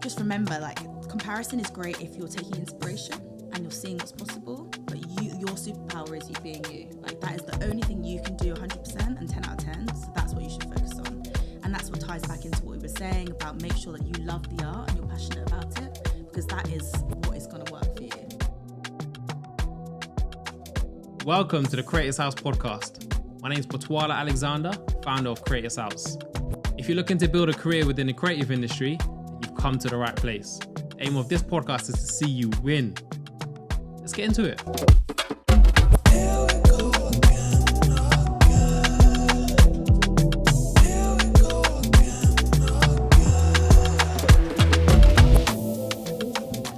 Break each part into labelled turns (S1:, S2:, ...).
S1: just remember, like, comparison is great if you're taking inspiration and you're seeing what's possible, but your superpower is you being you. Like, that is the only thing you can do 100% and 10 out of 10, so that's what you should focus on. And that's what ties back into what we were saying about make sure that you love the art and you're passionate about it, because that is what is going to work for you.
S2: Welcome to the Creators House podcast. My name is Potwala Alexander, founder of Creators House. If you're looking to build a career within the creative industry, then you've come to the right place. The aim of this podcast is to see you win. Let's get into it.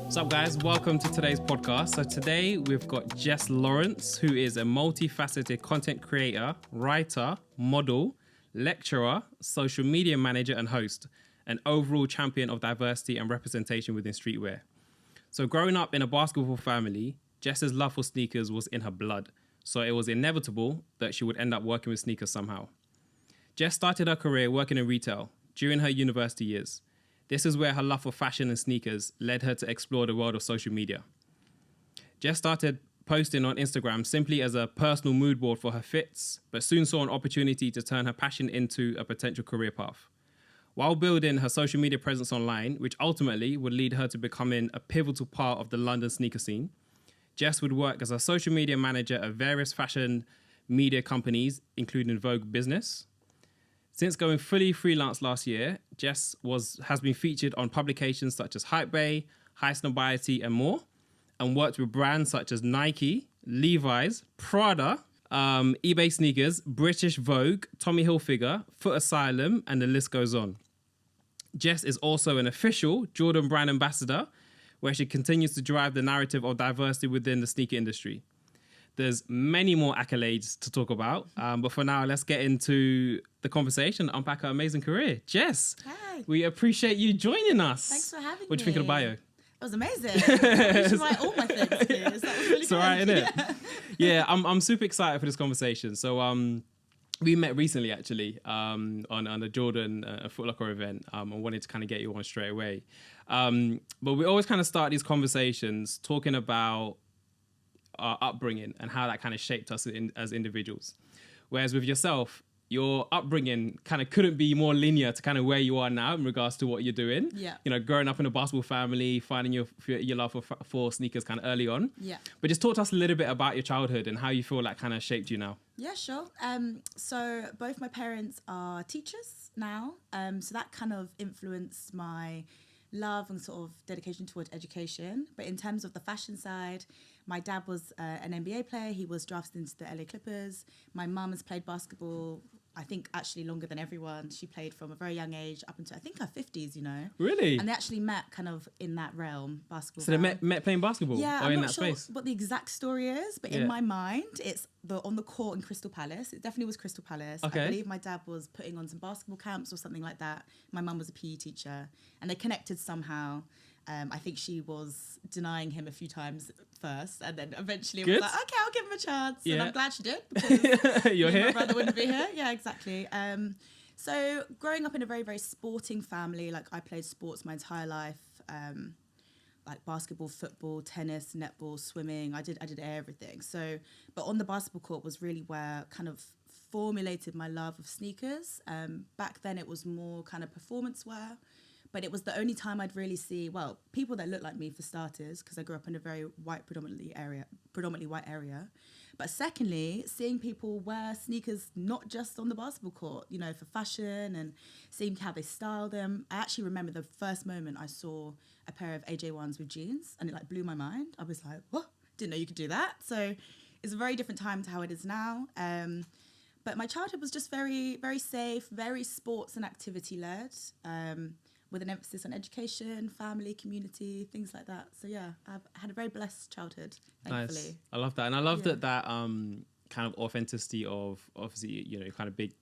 S2: What's up, guys? Welcome to today's podcast. So today we've got Jess Lawrence, who is a multifaceted content creator, writer, model, lecturer, social media manager and host, an overall champion of diversity and representation within streetwear. So growing up in a basketball family, Jess's love for sneakers was in her blood, so it was inevitable that she would end up working with sneakers somehow. Jess started her career working in retail during her university years. This is where her love for fashion and sneakers led her to explore the world of social media. Jess started posting on Instagram simply as a personal mood board for her fits, but soon saw an opportunity to turn her passion into a potential career path. While building her social media presence online, which ultimately would lead her to becoming a pivotal part of the London sneaker scene, Jess would work as a social media manager at various fashion media companies, including Vogue Business. Since going fully freelance last year, Jess has been featured on publications such as Hypebae, High Snobiety, and more, and worked with brands such as Nike, Levi's, Prada, eBay Sneakers, British Vogue, Tommy Hilfiger, Foot Asylum, and the list goes on. Jess is also an official Jordan brand ambassador, where she continues to drive the narrative of diversity within the sneaker industry. There's many more accolades to talk about, but for now, let's get into the conversation, unpack her amazing career. Jess,
S1: Hi.
S2: we appreciate you joining us.
S1: Thanks for having me.
S2: What do you think of the bio?
S1: It was amazing. You should write all my things, please. That was really
S2: It's
S1: good.
S2: all right, isn't it? Yeah, I'm super excited for this conversation. So we met recently, actually, on a Jordan Foot Locker event. I wanted to kind of get you on straight away. But we always kind of start these conversations talking about our upbringing and how that kind of shaped us as individuals. Whereas with yourself, your upbringing kind of couldn't be more linear to kind of where you are now in regards to what you're doing.
S1: Yeah.
S2: You know, growing up in a basketball family, finding your love for sneakers kind of early on.
S1: Yeah.
S2: But just talk to us a little bit about your childhood and how you feel that kind of shaped you now.
S1: Yeah, sure. So both my parents are teachers now. So that kind of influenced my love and sort of dedication towards education. But in terms of the fashion side, my dad was an NBA player. He was drafted into the LA Clippers. My mum has played basketball, I think actually longer than everyone. She played from a very young age up until I think her 50s, you know.
S2: Really?
S1: And they actually met kind of in that realm, basketball.
S2: So they met playing basketball?
S1: Yeah,
S2: or
S1: I'm
S2: in
S1: not
S2: that
S1: sure
S2: space?
S1: what the exact story is, but in my mind, it's on the court in Crystal Palace. It definitely was Crystal Palace.
S2: Okay.
S1: I believe my dad was putting on some basketball camps or something like that. My mum was a PE teacher, and they connected somehow. I think she was denying him a few times first, and then eventually was like, okay, I'll give him a chance.
S2: Yeah.
S1: And I'm glad she did, because
S2: You're here?
S1: my brother wouldn't be here. Yeah, exactly. So growing up in a very, very sporting family, like I played sports my entire life, like basketball, football, tennis, netball, swimming. I did everything. So, but on the basketball court was really where kind of formulated my love of sneakers. Back then it was more kind of performance wear. But it was the only time I'd really see, well, people that look like me for starters, because I grew up in a very predominantly white area. But secondly, seeing people wear sneakers not just on the basketball court, you know, for fashion and seeing how they style them. I actually remember the first moment I saw a pair of AJ1s with jeans, and it like blew my mind. I was like, what? Didn't know you could do that. So it's a very different time to how it is now. But my childhood was just very, very safe, very sports and activity led. With an emphasis on education, family, community, things like that. So yeah, I've had a very blessed childhood, thankfully.
S2: Nice. I love that. And I love that kind of authenticity of, obviously, you know, kind of big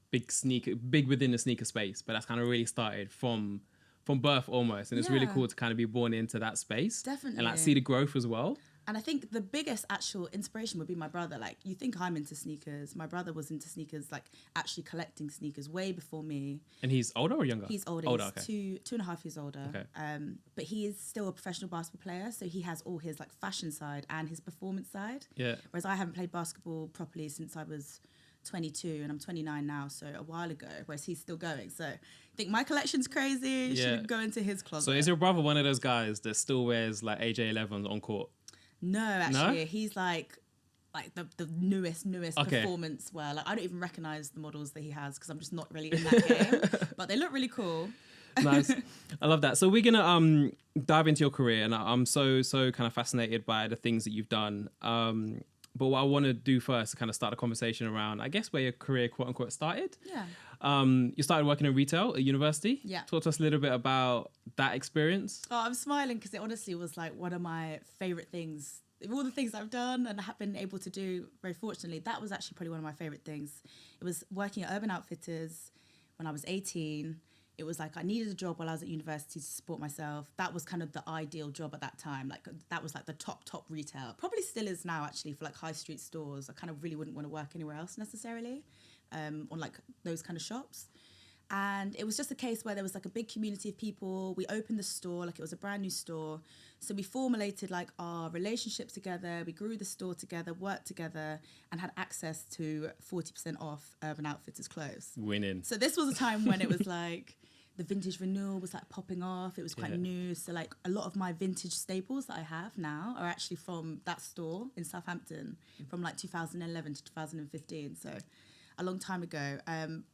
S2: within the sneaker space, but that's kind of really started from birth almost. And it's really cool to kind of be born into that space.
S1: Definitely.
S2: And like see the growth as well.
S1: And I think the biggest actual inspiration would be my brother. Like, you think I'm into sneakers. My brother was into sneakers, like actually collecting sneakers way before me.
S2: And he's older or younger?
S1: He's older.
S2: Older,
S1: He's
S2: okay.
S1: two and a half years older.
S2: Okay.
S1: But he is still a professional basketball player. So he has all his like fashion side and his performance side.
S2: Yeah.
S1: Whereas I haven't played basketball properly since I was 22 and I'm 29 now, so a while ago, whereas he's still going. So I think my collection's crazy. You should go into his closet.
S2: So is your brother one of those guys that still wears like AJ11s on court?
S1: No, actually. He's like the newest performance wear. Like, I don't even recognize the models that he has because I'm just not really in that game. But they look really cool.
S2: Nice. I love that. So we're gonna dive into your career, and I'm so kind of fascinated by the things that you've done. But what I want to do first is kind of start a conversation around, I guess, where your career, quote unquote, started.
S1: Yeah.
S2: You started working in retail at university.
S1: Yeah.
S2: Talk to us a little bit about that experience.
S1: Oh, I'm smiling because it honestly was like one of my favorite things. Of all the things I've done and have been able to do, very fortunately, that was actually probably one of my favorite things. It was working at Urban Outfitters when I was 18. It was like I needed a job while I was at university to support myself. That was kind of the ideal job at that time. Like, that was like the top retail. Probably still is now, actually, for like high street stores. I kind of really wouldn't want to work anywhere else necessarily, on like those kind of shops. And it was just a case where there was like a big community of people. We opened the store, like it was a brand new store. So we formulated like our relationship together. We grew the store together, worked together, and had access to 40% off Urban Outfitters clothes.
S2: Winning.
S1: So this was a time when it was like the vintage renewal was like popping off. It was quite new. So like a lot of my vintage staples that I have now are actually from that store in Southampton from like 2011 to 2015. So a long time ago.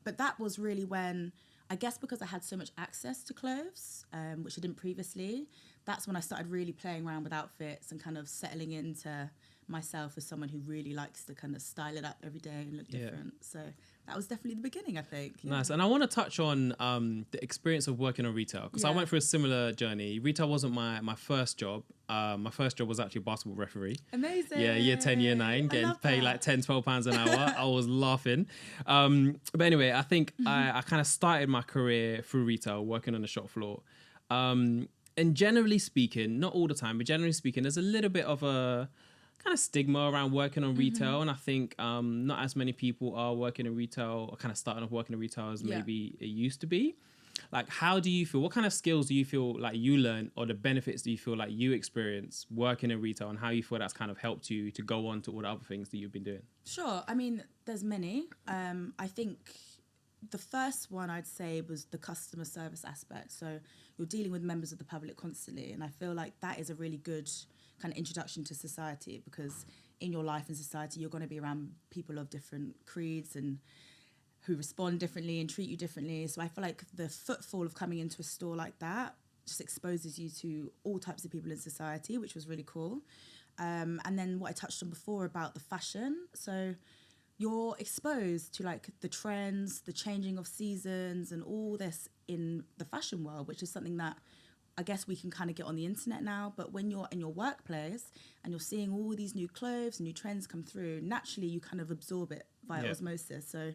S1: But that was really when, I guess because I had so much access to clothes, which I didn't previously, that's when I started really playing around with outfits and kind of settling into myself as someone who really likes to kind of style it up every day and look different. So that was definitely the beginning, I think. Yeah.
S2: Nice. And I want to touch on the experience of working in retail, because I went through a similar journey. Retail wasn't my first job. My first job was actually a basketball referee.
S1: Amazing.
S2: Yeah, year 10, year 9, getting paid like 10, 12 pounds an hour. I was laughing. But anyway, I think I kind of started my career through retail, working on the shop floor. And generally speaking, not all the time, but generally speaking, there's a little bit of a kind of stigma around working on retail. And I think not as many people are working in retail or kind of starting off working in retail as maybe it used to be. Like, how do you feel? What kind of skills do you feel like you learn, or the benefits do you feel like you experience working in retail, and how you feel that's kind of helped you to go on to all the other things that you've been doing?
S1: Sure. I mean, there's many. I think the first one I'd say was the customer service aspect. So you're dealing with members of the public constantly. And I feel like that is a really good kind of introduction to society, because in your life in society, you're going to be around people of different creeds and who respond differently and treat you differently. So I feel like the footfall of coming into a store like that just exposes you to all types of people in society, which was really cool. And then what I touched on before about the fashion. So you're exposed to like the trends, the changing of seasons and all this in the fashion world, which is something that I guess we can kind of get on the internet now. But when you're in your workplace and you're seeing all these new clothes, new trends come through, naturally you kind of absorb it via osmosis. So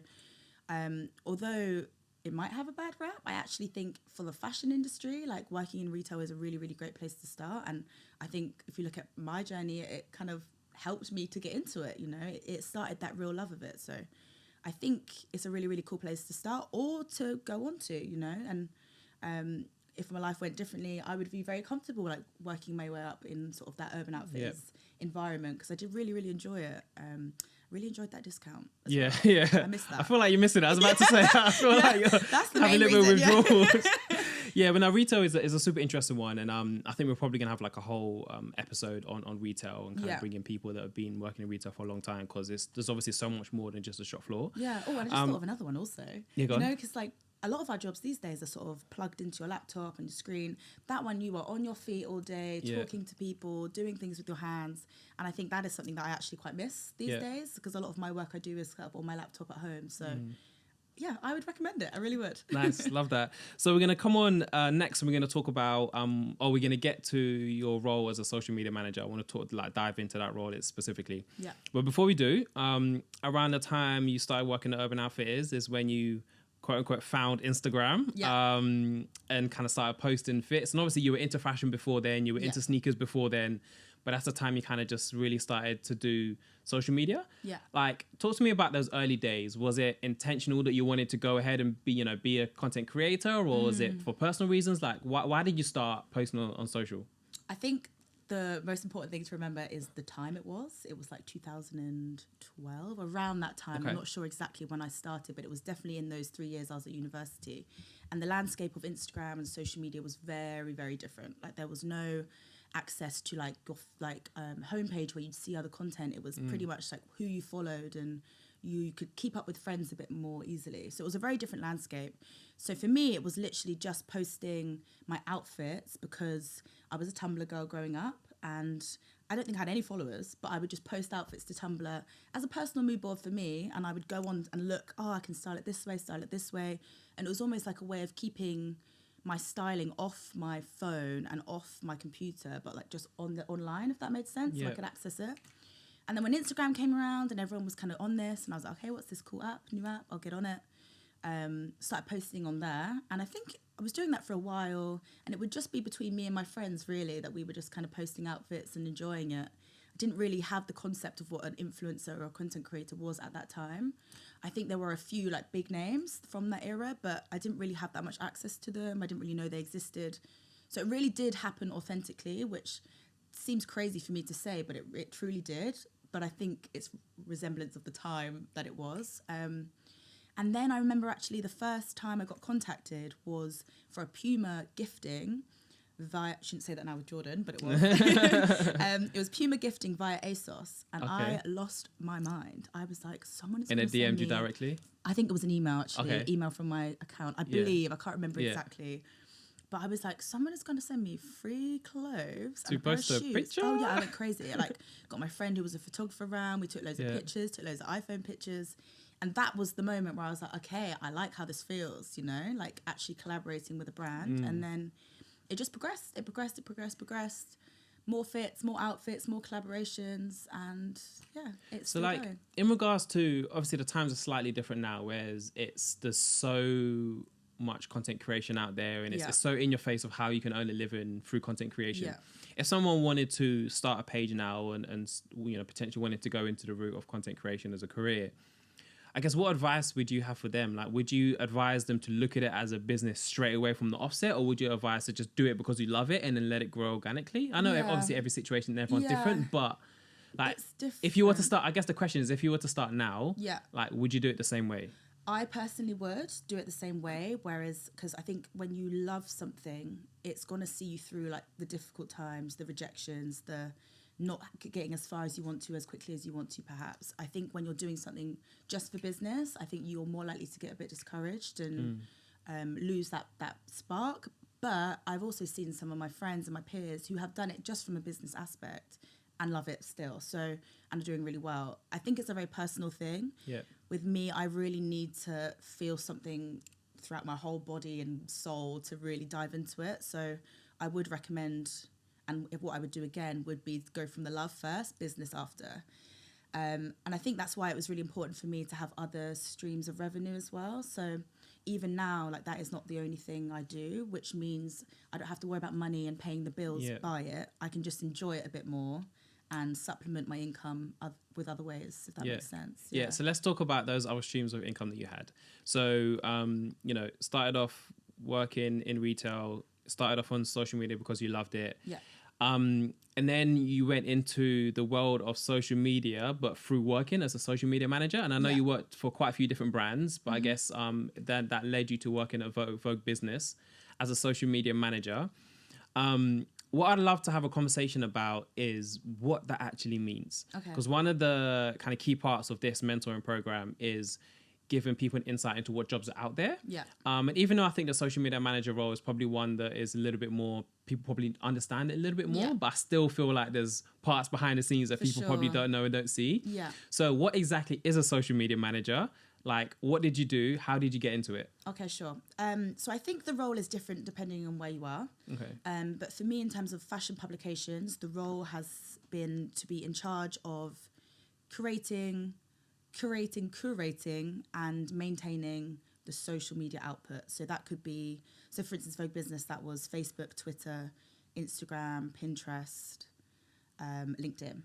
S1: although it might have a bad rap, I actually think for the fashion industry, like working in retail is a really, really great place to start. And I think if you look at my journey, it kind of helped me to get into it, you know, it started that real love of it. So I think it's a really, really cool place to start or to go on to, you know, and if my life went differently, I would be very comfortable like working my way up in sort of that Urban Outfitters environment, because I did really, really enjoy it. Really enjoyed that discount.
S2: Yeah,
S1: well.
S2: yeah.
S1: I missed that.
S2: I feel like you're missing it. I was about to say, I feel like you're
S1: that's the
S2: having a
S1: main
S2: little bit of
S1: reason,
S2: withdrawals. Yeah, but now retail is a super interesting one. And I think we're probably going to have like a whole episode on retail and kind of bring in people that have been working in retail for a long time, because there's obviously so much more than just a shop floor.
S1: Yeah. Oh, and I just thought of another one also.
S2: Yeah, go on.
S1: You know, because like a lot of our jobs these days are sort of plugged into your laptop and your screen. That one, you are on your feet all day, talking to people, doing things with your hands. And I think that is something that I actually quite miss these days, because a lot of my work I do is set up on my laptop at home. So yeah, I would recommend it. I really would.
S2: Nice. Love that. So we're going to come on next, and we're going to talk about, we're going to get to your role as a social media manager. I want to talk, like, dive into that role specifically.
S1: Yeah.
S2: But before we do, around the time you started working at Urban Outfitters is when you quote unquote found Instagram and kind of started posting fits. And obviously you were into fashion before then, you were into sneakers before then, but that's the time you kind of just really started to do social media.
S1: Yeah.
S2: Like, talk to me about those early days. Was it intentional that you wanted to go ahead and be a content creator, or was it for personal reasons? Like, why did you start posting on social?
S1: I think the most important thing to remember is the time it was. It was like 2012, around that time.
S2: Okay.
S1: I'm not sure exactly when I started, but it was definitely in those 3 years I was at university. And the landscape of Instagram and social media was very, very different. Like, there was no access to like your homepage where you'd see other content. It was pretty much like who you followed, and you could keep up with friends a bit more easily. So it was a very different landscape. So for me, it was literally just posting my outfits because I was a Tumblr girl growing up, and I don't think I had any followers, but I would just post outfits to Tumblr as a personal mood board for me, and I would go on and look, I can style it this way, and it was almost like a way of keeping my styling off my phone and off my computer, but like just online, if that made sense, so I could access it. And then when Instagram came around and everyone was kind of on this, and I was like, okay, what's this cool app, new app, I'll get on it. Started posting on there, and I think I was doing that for a while, and it would just be between me and my friends really, that we were just kind of posting outfits and enjoying it. I didn't really have the concept of what an influencer or a content creator was at that time. I think there were a few like big names from that era, but I didn't really have that much access to them. I didn't really know they existed. So it really did happen authentically, which seems crazy for me to say, but it truly did. But I think it's resemblance of the time that it was. And then I remember actually the first time I got contacted was for a Puma gifting via, I shouldn't say that now with Jordan, but it was. It was Puma gifting via ASOS, and I lost my mind. I was like, someone is going to send me...
S2: And it DM'd you directly?
S1: I think it was an email, actually, email from my account. I believe, I can't remember exactly. But I was like, someone is going to send me free clothes and a pair of shoes.
S2: Picture?
S1: Oh yeah, I went crazy. I got my friend who was a photographer around. We took loads of pictures, took loads of iPhone pictures. And that was the moment where I was like, okay, I like how this feels, like actually collaborating with a brand. And then it just progressed. It progressed. More fits, more outfits, more collaborations. And yeah, it's still going.
S2: In regards to, obviously the times are slightly different now, whereas there's so much content creation out there, and it's so in your face of how you can earn a living through content creation. If someone wanted to start a page now and potentially wanted to go into the route of content creation as a career, I guess what advice would you have for them? Like, would you advise them to look at it as a business straight away from the offset, or would you advise to just do it because you love it and then let it grow organically? I know obviously every situation and everyone's different, but like, if you were to start, I guess the question is, if you were to start now, like, would you do it the same way?
S1: I personally would do it the same way, whereas, because I think when you love something, it's going to see you through like the difficult times, the rejections, the not getting as far as you want to, as quickly as you want to, perhaps. I think when you're doing something just for business, I think you're more likely to get a bit discouraged and lose that spark. But I've also seen some of my friends and my peers who have done it just from a business aspect and love it still, and are doing really well. I think it's a very personal thing. With me, I really need to feel something throughout my whole body and soul to really dive into it. So I would recommend, and what I would do again would be go from the love first, business after. And I think that's why it was really important for me to have other streams of revenue as well. So even now, like, that is not the only thing I do, which means I don't have to worry about money and paying the bills by it. I can just enjoy it a bit more and supplement my income with other ways, if that makes sense.
S2: So let's talk about those other streams of income that you had. So, started off working in retail, started off on social media because you loved it. And then you went into the world of social media, but through working as a social media manager. And I know you worked for quite a few different brands, but I guess that led you to working at Vogue Business as a social media manager. What I'd love to have a conversation about is what that actually means. Because one of the kind of key parts of this mentoring program is giving people an insight into what jobs are out there. And even though I think the social media manager role is probably one that is a little bit more, people probably understand it a little bit more, but I still feel like there's parts behind the scenes that people probably don't know and don't see. So what exactly is a social media manager? Like, what did you do? How did you get into it?
S1: Okay, sure. So I think the role is different depending on where you are. But for me, in terms of fashion publications, the role has been to be in charge of curating, and maintaining the social media output. So that could be, so for instance, Vogue Business, that was Facebook, Twitter, Instagram, Pinterest, LinkedIn.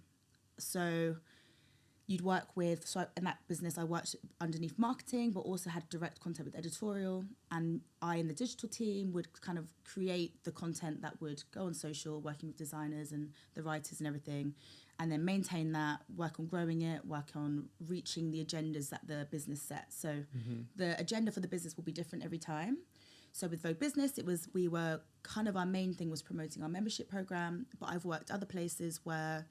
S1: So you'd work with, so in that business, I worked underneath marketing, but also had direct contact with editorial. And I and the digital team would kind of create the content that would go on social, working with designers and the writers and everything, and then maintain that, work on growing it, work on reaching the agendas that the business sets. So the agenda for the business will be different every time. So with Vogue Business, we were kind of, our main thing was promoting our membership program, but I've worked other places where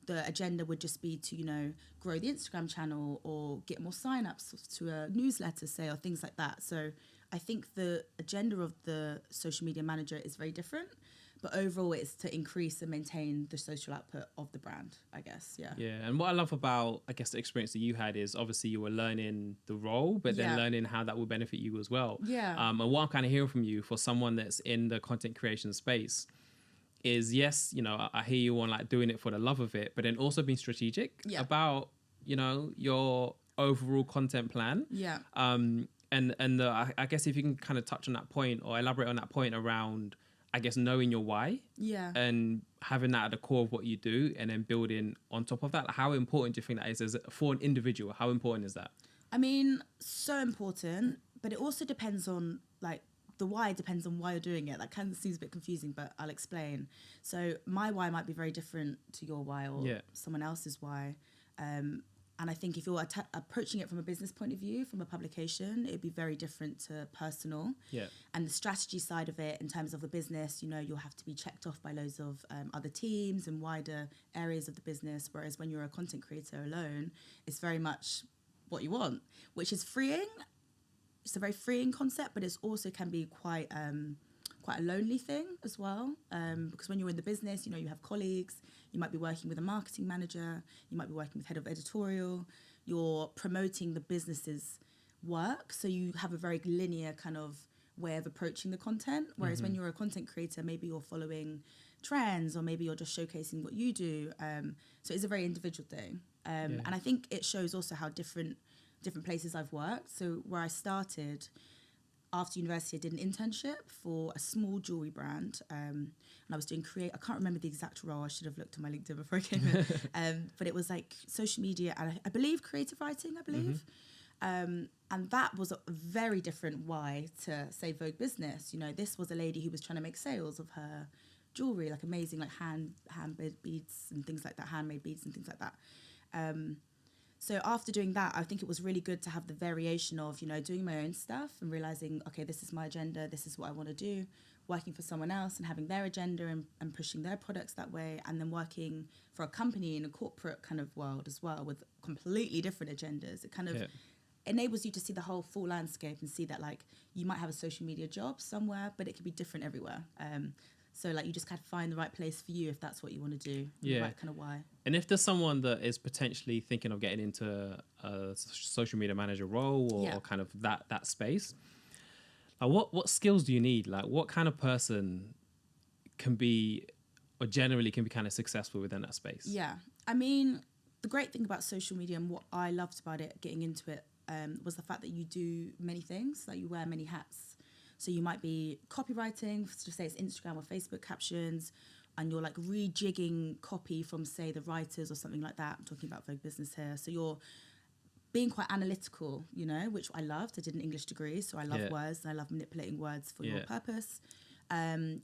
S1: the agenda would just be to, grow the Instagram channel or get more signups to a newsletter, say, or things like that. So I think the agenda of the social media manager is very different, but overall it's to increase and maintain the social output of the brand, I guess. Yeah.
S2: Yeah. And what I love about, I guess, the experience that you had is obviously you were learning the role, but then learning how that will benefit you as well.
S1: Yeah.
S2: And what I'm kind of hearing from you for someone that's in the content creation space is, yes, I hear you on like doing it for the love of it, but then also being strategic about, your overall content plan.
S1: Yeah.
S2: And I guess if you can kind of touch on that point or elaborate on that point around, I guess, knowing your why.
S1: Yeah.
S2: And having that at the core of what you do and then building on top of that. How important do you think that is for an individual? How important is that?
S1: I mean, so important, but it also depends on like, the why depends on why you're doing it. That kind of seems a bit confusing, but I'll explain. So my why might be very different to your why or someone else's why. And I think if you're approaching it from a business point of view, from a publication, it'd be very different to personal.
S2: Yeah.
S1: And the strategy side of it in terms of the business, you'll have to be checked off by loads of other teams and wider areas of the business. Whereas when you're a content creator alone, it's very much what you want, which is freeing. It's a very freeing concept, but it's also can be quite a lonely thing as well. Because when you're in the business, you have colleagues, you might be working with a marketing manager, you might be working with head of editorial, you're promoting the business's work. So you have a very linear kind of way of approaching the content. Whereas when you're a content creator, maybe you're following trends or maybe you're just showcasing what you do. So it's a very individual thing. And I think it shows also how different places I've worked. So where I started after university, I did an internship for a small jewelry brand, and I was doing I can't remember the exact role. I should have looked on my LinkedIn before I came in. But it was like social media and I believe creative writing, and that was a very different why to say Vogue Business. This was a lady who was trying to make sales of her jewelry, like amazing, like handmade beads and things like that, handmade beads and things like that. So after doing that, I think it was really good to have the variation of, doing my own stuff and realizing, okay, this is my agenda, this is what I want to do, working for someone else and having their agenda and pushing their products that way, and then working for a company in a corporate kind of world as well with completely different agendas. It kind of enables you to see the whole full landscape and see that like you might have a social media job somewhere, but it could be different everywhere. So like you just kind of find the right place for you if that's what you want to do. The right kind of why.
S2: And if there's someone that is potentially thinking of getting into a social media manager role or kind of that space, what skills do you need? Like what kind of person can be or generally can be kind of successful within that space? Yeah.
S1: I mean, the great thing about social media and what I loved about it, getting into it, was the fact that you do many things, like you wear many hats. So you might be copywriting, to say it's Instagram or Facebook captions, and you're like rejigging copy from, say, the writers or something like that. I'm talking about Vogue Business here. So you're being quite analytical, which I loved. I did an English degree, so I love words and I love manipulating words for your purpose.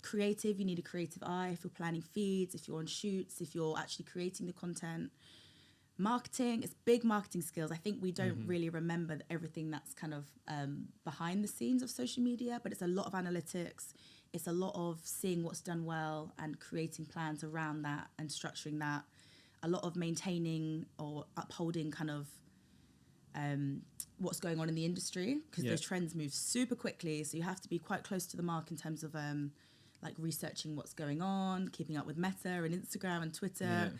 S1: Creative, you need a creative eye if you're planning feeds, if you're on shoots, if you're actually creating the content. Marketing, it's big marketing skills. I think we don't really remember everything that's kind of behind the scenes of social media, but it's a lot of analytics. It's a lot of seeing what's done well and creating plans around that and structuring that. A lot of maintaining or upholding kind of what's going on in the industry, because those trends move super quickly. So you have to be quite close to the mark in terms of like researching what's going on, keeping up with Meta and Instagram and Twitter.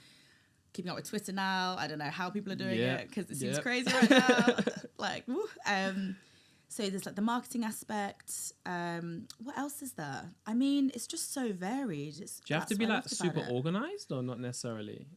S1: Keeping up with Twitter now. I don't know how people are doing it because it seems crazy right now. Like, woo. So there's like the marketing aspect. What else is there? I mean, it's just so varied.
S2: Do you have to be like super organized or not necessarily?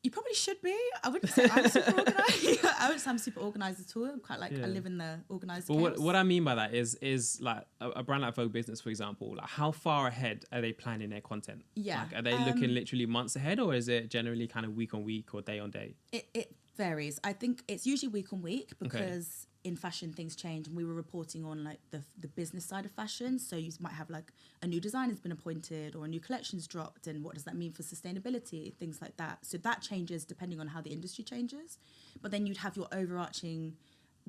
S1: You probably should be. I wouldn't say I'm super organized. I wouldn't say I'm super organized at all. I'm quite like, I live in the organized
S2: But
S1: chaos.
S2: what I mean by that is like a brand like Vogue Business, for example, like how far ahead are they planning their content?
S1: Yeah.
S2: Like, are they looking literally months ahead, or is it generally kind of week on week or day on day?
S1: It varies. I think it's usually week on week because in fashion things change, and we were reporting on like the business side of fashion. So you might have like a new designer's been appointed or a new collection's dropped, and what does that mean for sustainability, things like that. So that changes depending on how the industry changes. But then you'd have your overarching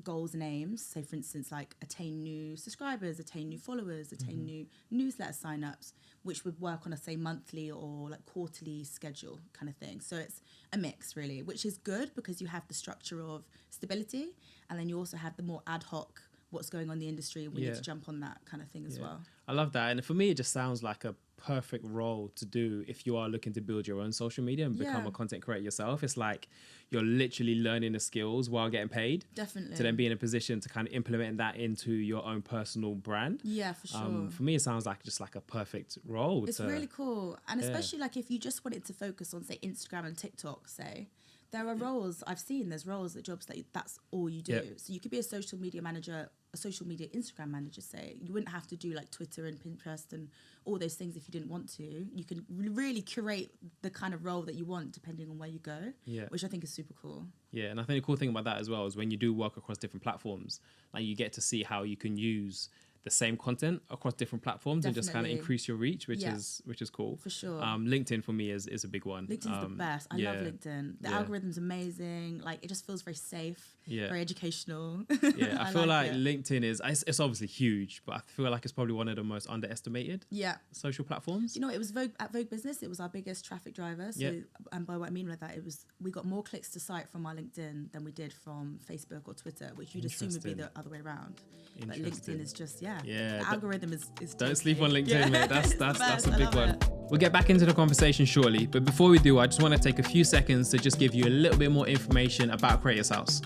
S1: goals and aims. So for instance, like attain new subscribers, attain new followers, attain new newsletter signups, which would work on a say monthly or like quarterly schedule kind of thing. So it's a mix really, which is good because you have the structure of stability, and then you also have the more ad hoc what's going on in the industry. We need to jump on that kind of thing as well.
S2: I love that. And for me, it just sounds like a perfect role to do if you are looking to build your own social media and become a content creator yourself. It's like you're literally learning the skills while getting paid.
S1: Definitely.
S2: To then be in a position to kind of implement that into your own personal brand.
S1: Yeah, for sure.
S2: For me, it sounds like just like a perfect role.
S1: It's really cool. And especially like if you just wanted to focus on say Instagram and TikTok, say, there are roles I've seen, there's roles at jobs that's all you do. So you could be a social media manager, a social media Instagram manager, say. You wouldn't have to do like Twitter and Pinterest and all those things if you didn't want to. You can really curate the kind of role that you want depending on where you go, which I think is super cool.
S2: Yeah, and I think the cool thing about that as well is when you do work across different platforms, like you get to see how you can use the same content across different platforms and just kind of increase your reach, which is cool.
S1: For sure.
S2: LinkedIn for me is a big one.
S1: LinkedIn's the best. I love LinkedIn. The algorithm's amazing. Like it just feels very safe, very educational.
S2: Yeah, I feel like LinkedIn it's obviously huge, but I feel like it's probably one of the most underestimated social platforms.
S1: You know, it was at Vogue Business, it was our biggest traffic driver. So, and by what I mean by that, we got more clicks to site from our LinkedIn than we did from Facebook or Twitter, which you'd assume would be the other way around. But LinkedIn is just, the algorithm is
S2: don't sleep on LinkedIn, mate. That's a big one.
S1: It.
S2: We'll get back into the conversation shortly, but before we do, I just want to take a few seconds to just give you a little bit more information about Creators House.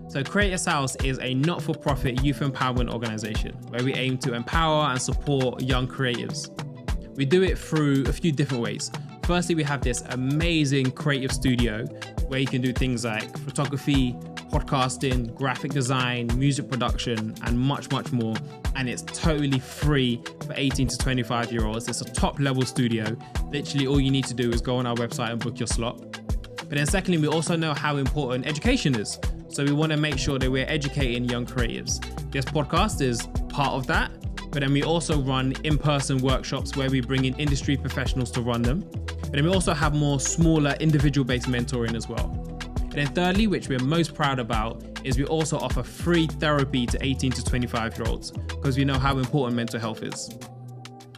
S2: So Creators House is a not-for-profit youth empowerment organization where we aim to empower and support young creatives. We do it through a few different ways. Firstly, we have this amazing creative studio where you can do things like photography, podcasting, graphic design, music production, and much, much more. And it's totally free for 18 to 25 year olds. It's a top level studio. Literally all you need to do is go on our website and book your slot. But then secondly, we also know how important education is. So we want to make sure that we're educating young creatives. This podcast is part of that. But then we also run in-person workshops where we bring in industry professionals to run them. But then we also have more smaller individual-based mentoring as well. And then thirdly, which we're most proud about, is we also offer free therapy to 18 to 25-year-olds because we know how important mental health is.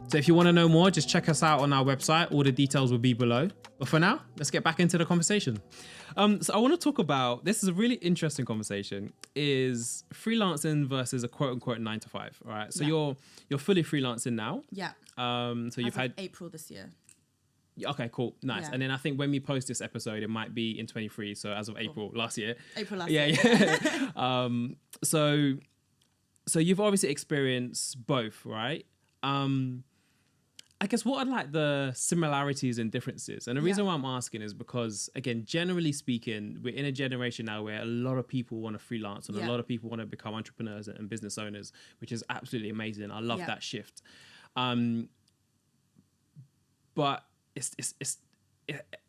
S2: So if you want to know more, just check us out on our website. All the details will be below. But for now, let's get back into the conversation. So I want to talk about, this is a really interesting conversation, is freelancing versus a quote unquote 9 to 5. All right. So you're fully freelancing now.
S1: Yeah.
S2: So you've had
S1: April this year.
S2: Okay, cool. Nice.
S1: Yeah.
S2: And then I think when we post this episode, it might be in 23. So as of April last year.
S1: year.
S2: Yeah. So you've obviously experienced both, right? I guess what are like the similarities and differences? And the reason why I'm asking is because, again, generally speaking, we're in a generation now where a lot of people want to freelance and a lot of people want to become entrepreneurs and business owners, which is absolutely amazing. I love that shift. But it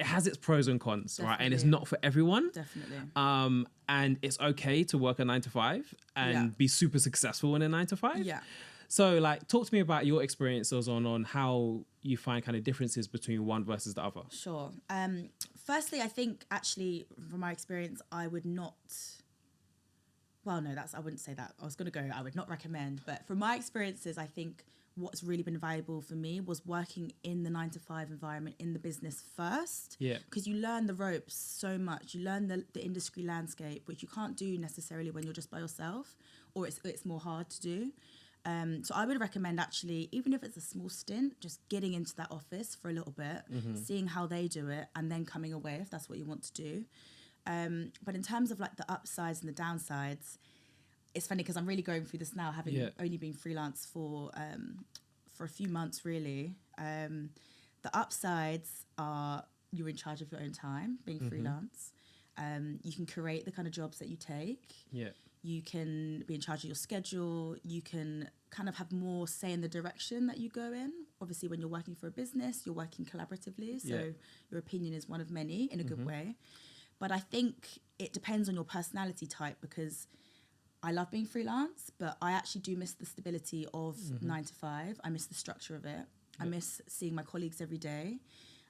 S2: has its pros and cons, right? And it's not for everyone.
S1: Definitely.
S2: And it's okay to work a 9 to 5 and be super successful in a 9 to 5.
S1: Yeah.
S2: So, like, talk to me about your experiences on how you find kind of differences between one versus the other.
S1: Sure. Firstly, I think actually from my experience, I would not. Well, no, I wouldn't say that. I was going to go, I would not recommend. But from my experiences, I think what's really been valuable for me was working in the 9 to 5 environment in the business first.
S2: Yeah.
S1: Because you learn the ropes so much. You learn the industry landscape, which you can't do necessarily when you're just by yourself, or it's more hard to do. So I would recommend actually, even if it's a small stint, just getting into that office for a little bit, seeing how they do it, and then coming away if that's what you want to do. But in terms of like the upsides and the downsides, it's funny because I'm really going through this now, having only been freelance for a few months really. The upsides are you're in charge of your own time, being freelance. You can create the kind of jobs that you take.
S2: Yeah.
S1: You can be in charge of your schedule. You can kind of have more say in the direction that you go in. Obviously, when you're working for a business, you're working collaboratively. So your opinion is one of many in a good way. But I think it depends on your personality type, because I love being freelance, but I actually do miss the stability of 9 to 5. I miss the structure of it. I miss seeing my colleagues every day.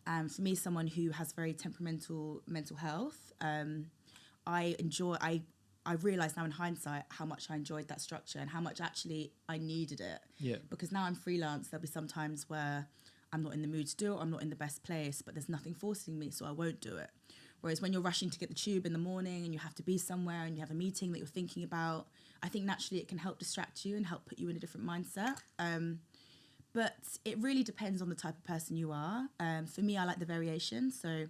S1: For me, someone who has very temperamental mental health, I realise now in hindsight how much I enjoyed that structure and how much actually I needed it.
S2: Yeah.
S1: Because now I'm freelance, there'll be some times where I'm not in the mood to do it, I'm not in the best place, but there's nothing forcing me, so I won't do it. Whereas when you're rushing to get the tube in the morning and you have to be somewhere and you have a meeting that you're thinking about, I think naturally it can help distract you and help put you in a different mindset. But it really depends on the type of person you are. For me, I like the variation. So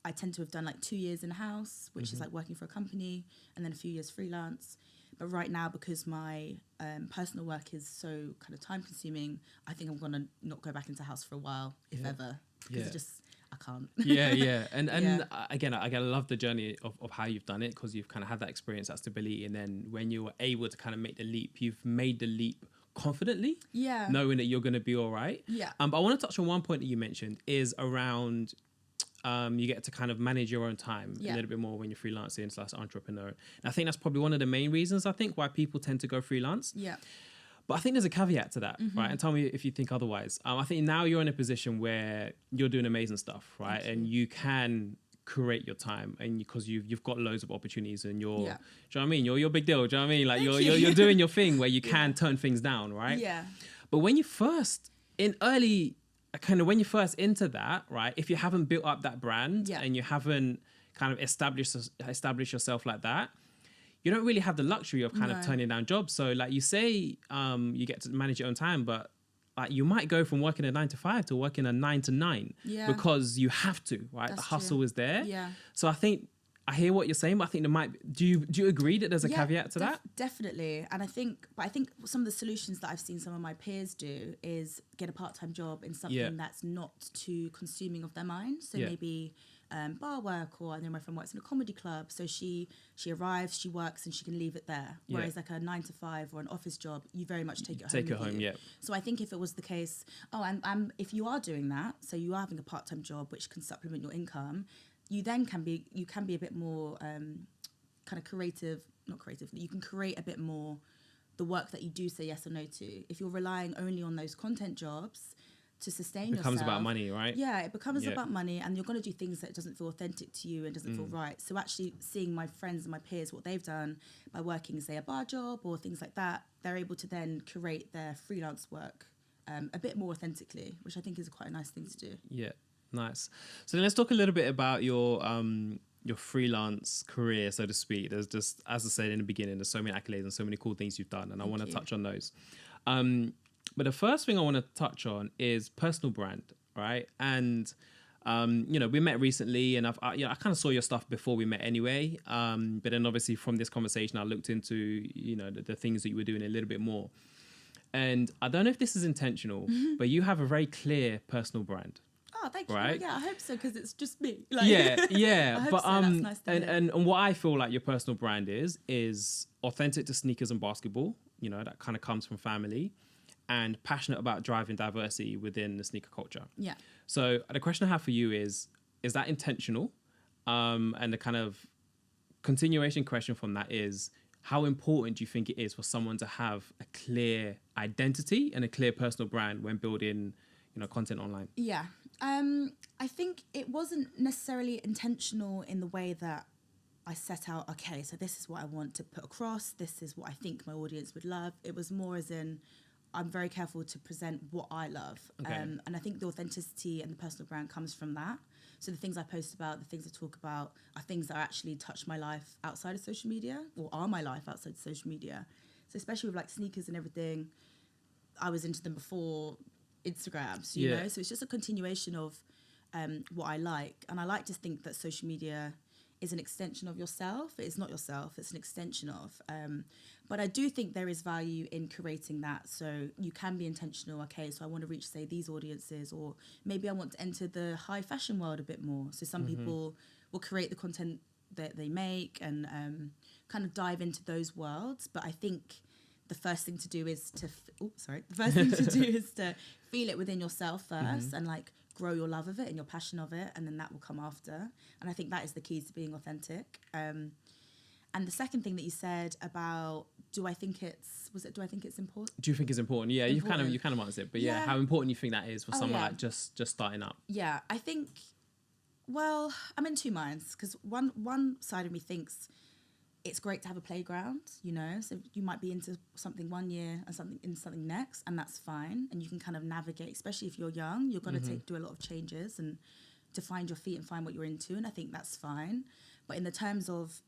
S1: I tend to have done like 2 years in a house, which is like working for a company, and then a few years freelance. But right now, because my personal work is so kind of time consuming, I think I'm going to not go back into house for a while, if ever. Because I can't.
S2: And again, I love the journey of how you've done it, because you've kind of had that experience, that stability. And then when you were able to kind of make the leap, you've made the leap confidently, knowing that you're going to be all right. But I want to touch on one point that you mentioned is around you get to kind of manage your own time a little bit more when you're freelancing / entrepreneur. And I think that's probably one of the main reasons, I think, why people tend to go freelance. But I think there's a caveat to that, right? And tell me if you think otherwise. I think now you're in a position where you're doing amazing stuff, right? And you can create your time, and because you've got loads of opportunities, and you're, do you know what I mean? You're a big deal. Do you know what I mean? Like you're doing your thing where you can turn things down, right? But when you first when you first into that, right? If you haven't built up that brand and you haven't kind of established yourself like that, you don't really have the luxury of kind of turning down jobs. So like you say, you get to manage your own time, but like you might go from working a 9 to 5 to working a 9 to 9 because you have to, right?
S1: That's
S2: the hustle
S1: true.
S2: is there. So I think I hear what you're saying, but I think do you agree that there's a caveat to that?
S1: Definitely. And I think some of the solutions that I've seen some of my peers do is get a part-time job in something that's not too consuming of their mind. So maybe bar work, or I know my friend works in a comedy club, so she arrives, she works, and she can leave it there. Whereas like a 9 to 5 or an office job, you very much take it home. So I think if it was the case, if you are doing that, so you are having a part-time job which can supplement your income, you then can be a bit more kind of not creative. You can create a bit more the work that you do say yes or no to. If you're relying only on those content jobs to sustain yourself, it becomes
S2: about money, right?
S1: It becomes about money, and you're going to do things that doesn't feel authentic to you and doesn't feel right. So actually seeing my friends and my peers, what they've done by working, say, a bar job or things like that, they're able to then curate their freelance work a bit more authentically, which I think is quite a nice thing to do.
S2: Nice. So then let's talk a little bit about your freelance career, so to speak. There's just, as I said in the beginning, there's so many accolades and so many cool things you've done, and I want to touch on those. But the first thing I want to touch on is personal brand, right? And we met recently, and I kind of saw your stuff before we met anyway. But then obviously from this conversation, I looked into the things that you were doing a little bit more. And I don't know if this is intentional, but you have a very clear personal brand.
S1: Oh, thank you.
S2: Right?
S1: Yeah, I hope so, because it's just me.
S2: But
S1: that's nice to hear.
S2: and what I feel like your personal brand is authentic to sneakers and basketball. That kind of comes from family, and passionate about driving diversity within the sneaker culture. So the question I have for you is that intentional? And the kind of continuation question from that is, how important do you think it is for someone to have a clear identity and a clear personal brand when building content online?
S1: I think it wasn't necessarily intentional in the way that I set out, okay, so this is what I want to put across, this is what I think my audience would love. It was more as in, I'm very careful to present what I love. And I think the authenticity and the personal brand comes from that. So the things I post about, the things I talk about, are things that actually touch my life outside of social media, or are my life outside of social media. So especially with like sneakers and everything, I was into them before Instagram, so, you know, so it's just a continuation of what I like. And I like to think that social media is an extension of yourself. It's not yourself, it's an extension of. But I do think there is value in curating that. So you can be intentional. Okay, so I want to reach, say, these audiences, or maybe I want to enter the high fashion world a bit more. So some people will create the content that they make and kind of dive into those worlds. But I think the first thing to do is to feel it within yourself first, and like grow your love of it and your passion of it, and then that will come after. And I think that is the key to being authentic. And the second thing that you said about, do I think it's important?
S2: Do you think it's important? Yeah,
S1: Important.
S2: you kind of answered it, but yeah, how important you think that is for someone like just starting up?
S1: Yeah, I think, well, I'm in two minds, because one side of me thinks it's great to have a playground, you know, so you might be into something one year and something next, and that's fine, and you can kind of navigate, especially if you're young, you're going to do a lot of changes and to find your feet and find what you're into, and I think that's fine. But in the terms of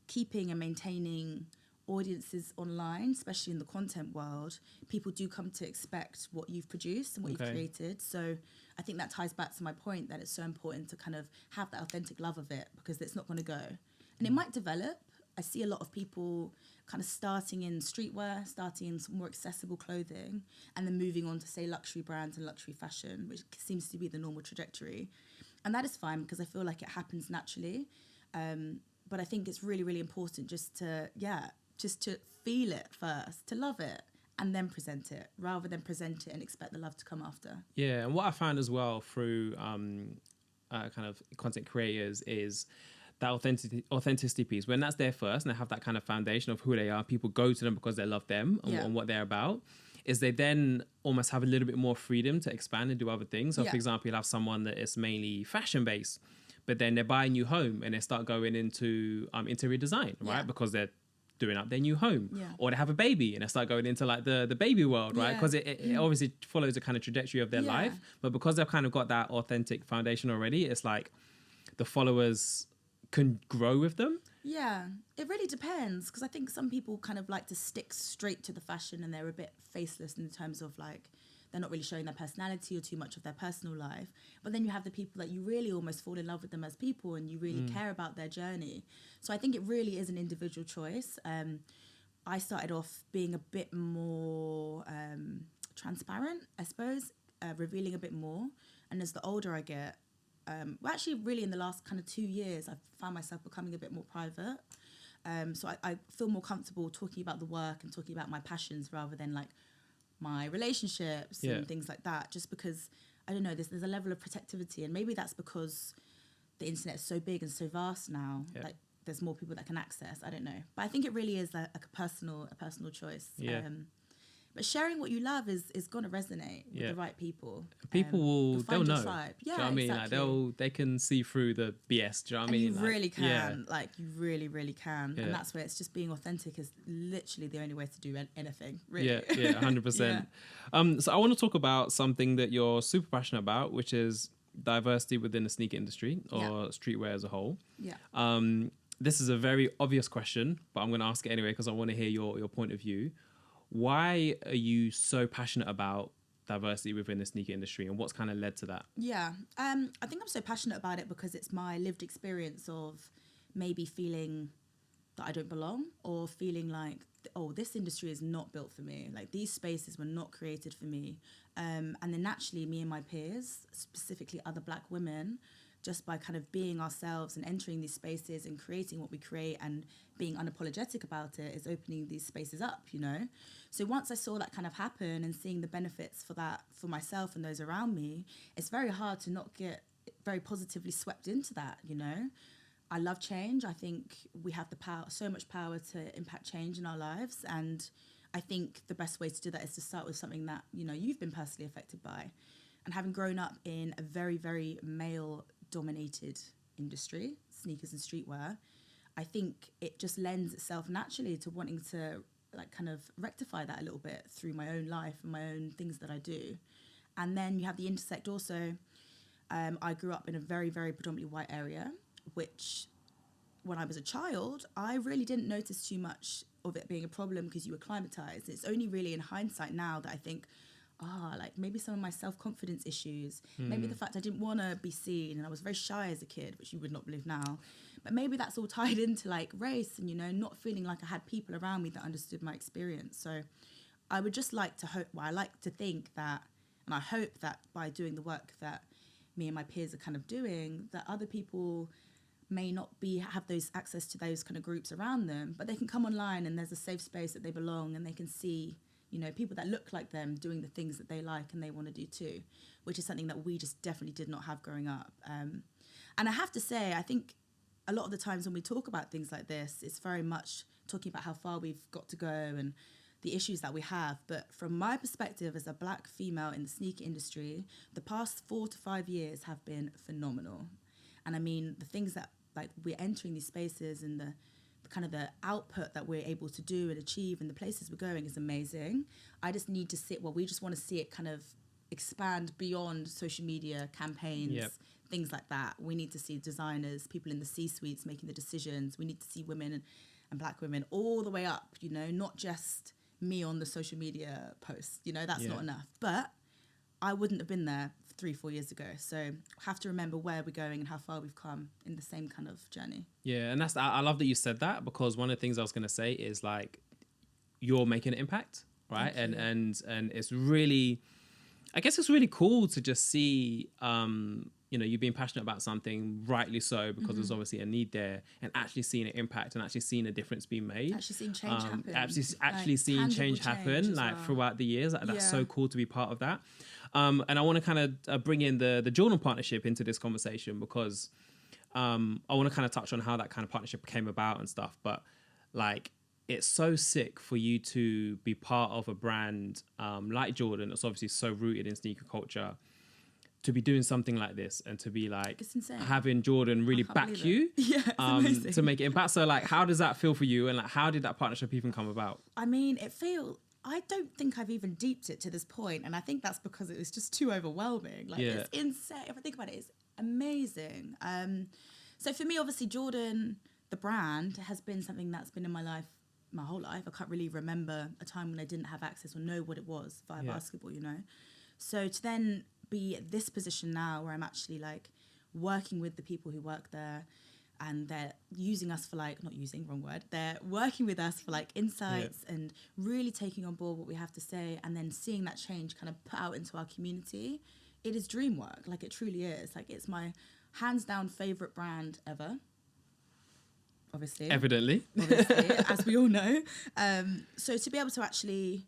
S1: keeping and maintaining audiences online, especially in the content world, people do come to expect what you've produced and what you've created. So I think that ties back to my point that it's so important to kind of have that authentic love of it, because it's not going to go. And it might develop. I see a lot of people kind of starting in streetwear, starting in some more accessible clothing, and then moving on to, say, luxury brands and luxury fashion, which seems to be the normal trajectory. And that is fine, because I feel like it happens naturally. But I think it's really, really important just to feel it first, to love it, and then present it, rather than present it and expect the love to come after.
S2: Yeah, and what I found as well through kind of content creators is that authenticity piece. When that's there first and they have that kind of foundation of who they are, people go to them because they love them and what they're about, is they then almost have a little bit more freedom to expand and do other things. So for example, you'll have someone that is mainly fashion based, but then they buy a new home and they start going into interior design, right? Because they're doing up their new home, or they have a baby and they start going into like the baby world, right? Because it obviously follows the kind of trajectory of their life, but because they've kind of got that authentic foundation already, it's like the followers can grow with them.
S1: Yeah, it really depends, because I think some people kind of like to stick straight to the fashion and they're a bit faceless in terms of like they're not really showing their personality or too much of their personal life. But then you have the people that you really almost fall in love with them as people and you really care about their journey. So I think it really is an individual choice. I started off being a bit more transparent, I suppose, revealing a bit more. And as the older I get, well, actually really in the last kind of 2 years, I've found myself becoming a bit more private. So I feel more comfortable talking about the work and talking about my passions rather than like my relationships and things like that, just because, I don't know, there's a level of protectivity, and maybe that's because the internet is so big and so vast now, like there's more people that can access, I don't know. But I think it really is like a personal choice. But sharing what you love is going to resonate with the right people.
S2: People they'll know.
S1: Tribe. Yeah,
S2: do you know what I mean?
S1: exactly.
S2: Like they can see through the BS. Do you know what I mean?
S1: You really can. Like you really, really can. And that's where it's just being authentic is literally the only way to do anything. Really.
S2: Yeah, 100%. So I want to talk about something that you're super passionate about, which is diversity within the sneaker industry or streetwear as a whole.
S1: Yeah.
S2: This is a very obvious question, but I'm going to ask it anyway because I want to hear your point of view. Why are you so passionate about diversity within the sneaker industry, and what's kind of led to that?
S1: Yeah, I think I'm so passionate about it because it's my lived experience of maybe feeling that I don't belong, or feeling like, oh, this industry is not built for me. Like these spaces were not created for me. And then naturally, me and my peers, specifically other Black women, just by kind of being ourselves and entering these spaces and creating what we create and being unapologetic about it, is opening these spaces up, you know? So once I saw that kind of happen and seeing the benefits for that for myself and those around me, it's very hard to not get very positively swept into that, you know? I love change. I think we have the power, so much power to impact change in our lives. And I think the best way to do that is to start with something that, you know, you've been personally affected by. And having grown up in a very, very male-dominated industry, sneakers and streetwear, I think it just lends itself naturally to wanting to like kind of rectify that a little bit through my own life and my own things that I do. And then you have the intersect also. I grew up in a very, very predominantly white area, which when I was a child, I really didn't notice too much of it being a problem because you were acclimatized. It's only really in hindsight now that I think, like maybe some of my self-confidence issues, maybe the fact I didn't want to be seen and I was very shy as a kid, which you would not believe now. But maybe that's all tied into like race and, you know, not feeling like I had people around me that understood my experience. So I would just like to hope, well, I like to think that, and I hope that by doing the work that me and my peers are kind of doing, that other people may not have those access to those kind of groups around them, but they can come online and there's a safe space that they belong and they can see, you know, people that look like them doing the things that they like and they want to do too, which is something that we just definitely did not have growing up. And I have to say, I think a lot of the times when we talk about things like this, it's very much talking about how far we've got to go and the issues that we have. But from my perspective as a black female in the sneaker industry, the past 4 to 5 years have been phenomenal. And I mean, the things that like we're entering these spaces and the kind of the output that we're able to do and achieve and the places we're going is amazing. I just need to we just want to see it kind of expand beyond social media campaigns, things like that. We need to see designers, people in the C-suites making the decisions. We need to see women and black women all the way up, you know, not just me on the social media posts, you know, that's not enough. But I wouldn't have been there 3-4 years ago. So have to remember where we're going and how far we've come in the same kind of journey.
S2: Yeah, and I love that you said that, because one of the things I was going to say is like you're making an impact, right? And it's really, I guess it's really cool to just see you know, you being passionate about something, rightly so, because there's obviously a need there, and actually seeing an impact and actually seeing a difference being made.
S1: Actually seeing change happen.
S2: Actually
S1: like,
S2: seeing change happen throughout the years. That's so cool to be part of that. And I want to kind of bring in the Jordan partnership into this conversation, because I want to kind of touch on how that kind of partnership came about and stuff. But like, it's so sick for you to be part of a brand like Jordan that's obviously so rooted in sneaker culture, to be doing something like this and to be like having Jordan really back you to make it impact. So like, how does that feel for you? And like, how did that partnership even come about?
S1: I mean, I don't think I've even deeped it to this point, and I think that's because it was just too overwhelming. Like, it's insane. If I think about it, it's amazing. So for me, obviously, Jordan, the brand, has been something that's been in my life my whole life. I can't really remember a time when I didn't have access or know what it was via basketball, you know? So to then be at this position now where I'm actually like working with the people who work there, and they're using us for like, not using, wrong word, they're working with us for like insights and really taking on board what we have to say, and then seeing that change kind of put out into our community, it is dream work. Like, it truly is. Like, it's my hands down favorite brand ever. Obviously, as we all know. So to be able to actually,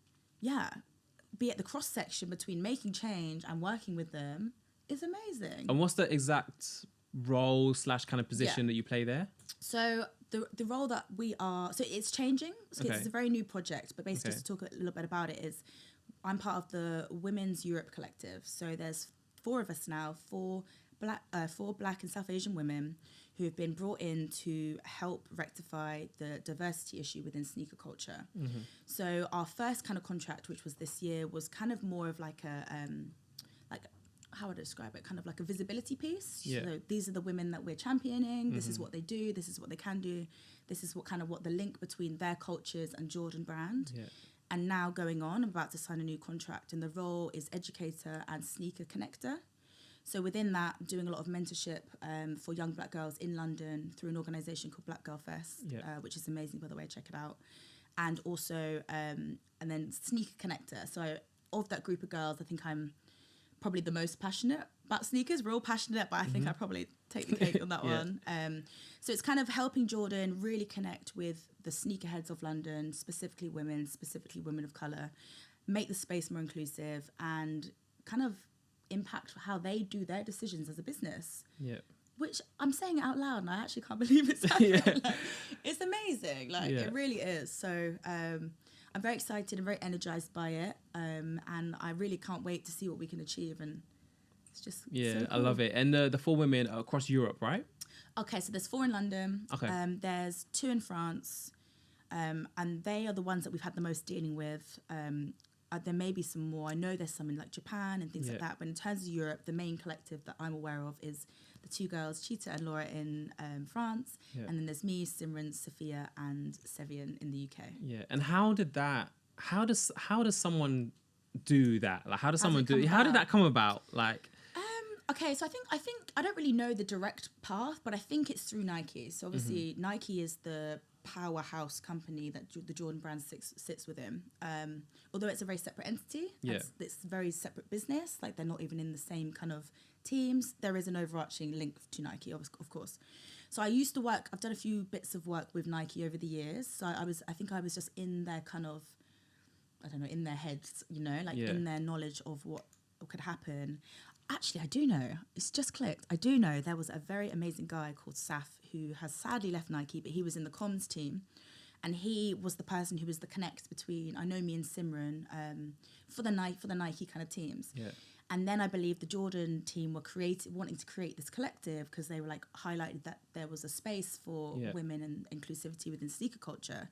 S1: be at the cross section between making change and working with them is amazing.
S2: And what's the exact role / kind of position that you play there?
S1: So the role that we are, so it's changing. So it's a very new project, but basically just to talk a little bit about it is, I'm part of the Women's Europe Collective. So there's 4 of us now, 4 black and South Asian women who have been brought in to help rectify the diversity issue within sneaker culture. So our first kind of contract, which was this year, was kind of more of like a, how would I describe it? Kind of like a visibility piece.
S2: Yeah.
S1: So these are the women that we're championing. This is what they do. This is what they can do. This is what the link between their cultures and Jordan brand. Yeah. And now going on, I'm about to sign a new contract, and the role is educator and sneaker connector. So within that, doing a lot of mentorship for young black girls in London through an organisation called Black Girl Fest, which is amazing, by the way, check it out. And also, and then sneaker connector. So of that group of girls, I think I'm probably the most passionate about sneakers. We're all passionate, but I think I probably take the cake on that one. So it's kind of helping Jordan really connect with the sneakerheads of London, specifically women of colour, make the space more inclusive, and kind of impact how they do their decisions as a business. Yeah. Which I'm saying out loud, and I actually can't believe it's happening. Like, it's amazing. Like, it really is. So I'm very excited and very energized by it. And I really can't wait to see what we can achieve. And it's just so cool.
S2: I love it. And the 4 women are across Europe, right?
S1: Okay, so there's 4 in London. Okay. There's 2 in France. And they are the ones that we've had the most dealing with. There may be some more. I know there's some in like Japan and things like that. But in terms of Europe, the main collective that I'm aware of is the 2 girls, Cheetah and Laura, in France. Yeah. And then there's me, Simran, Sophia, and Sevian in the UK.
S2: Yeah. And how does someone do that? Like, how does someone do it?
S1: come
S2: How did
S1: about?
S2: that come about? Like,
S1: Okay, so I think I don't really know the direct path, but I think it's through Nike. So obviously Nike is the powerhouse company that the Jordan brand sits within. Although it's a very separate entity, it's a very separate business. Like they're not even in the same kind of teams. There is an overarching link to Nike, of course. So I used to work. I've done a few bits of work with Nike over the years. So I think I was just in their kind of, I don't know, in their heads, you know, like in their knowledge of what could happen. Actually, I do know. It's just clicked. I do know there was a very amazing guy called Saf who has sadly left Nike, but he was in the comms team. And he was the person who was the connect between, I know, me and Simran for the Nike kind of teams.
S2: yeah,
S1: And then I believe the Jordan team were wanting to create this collective because they were like highlighted that there was a space for women and inclusivity within sneaker culture.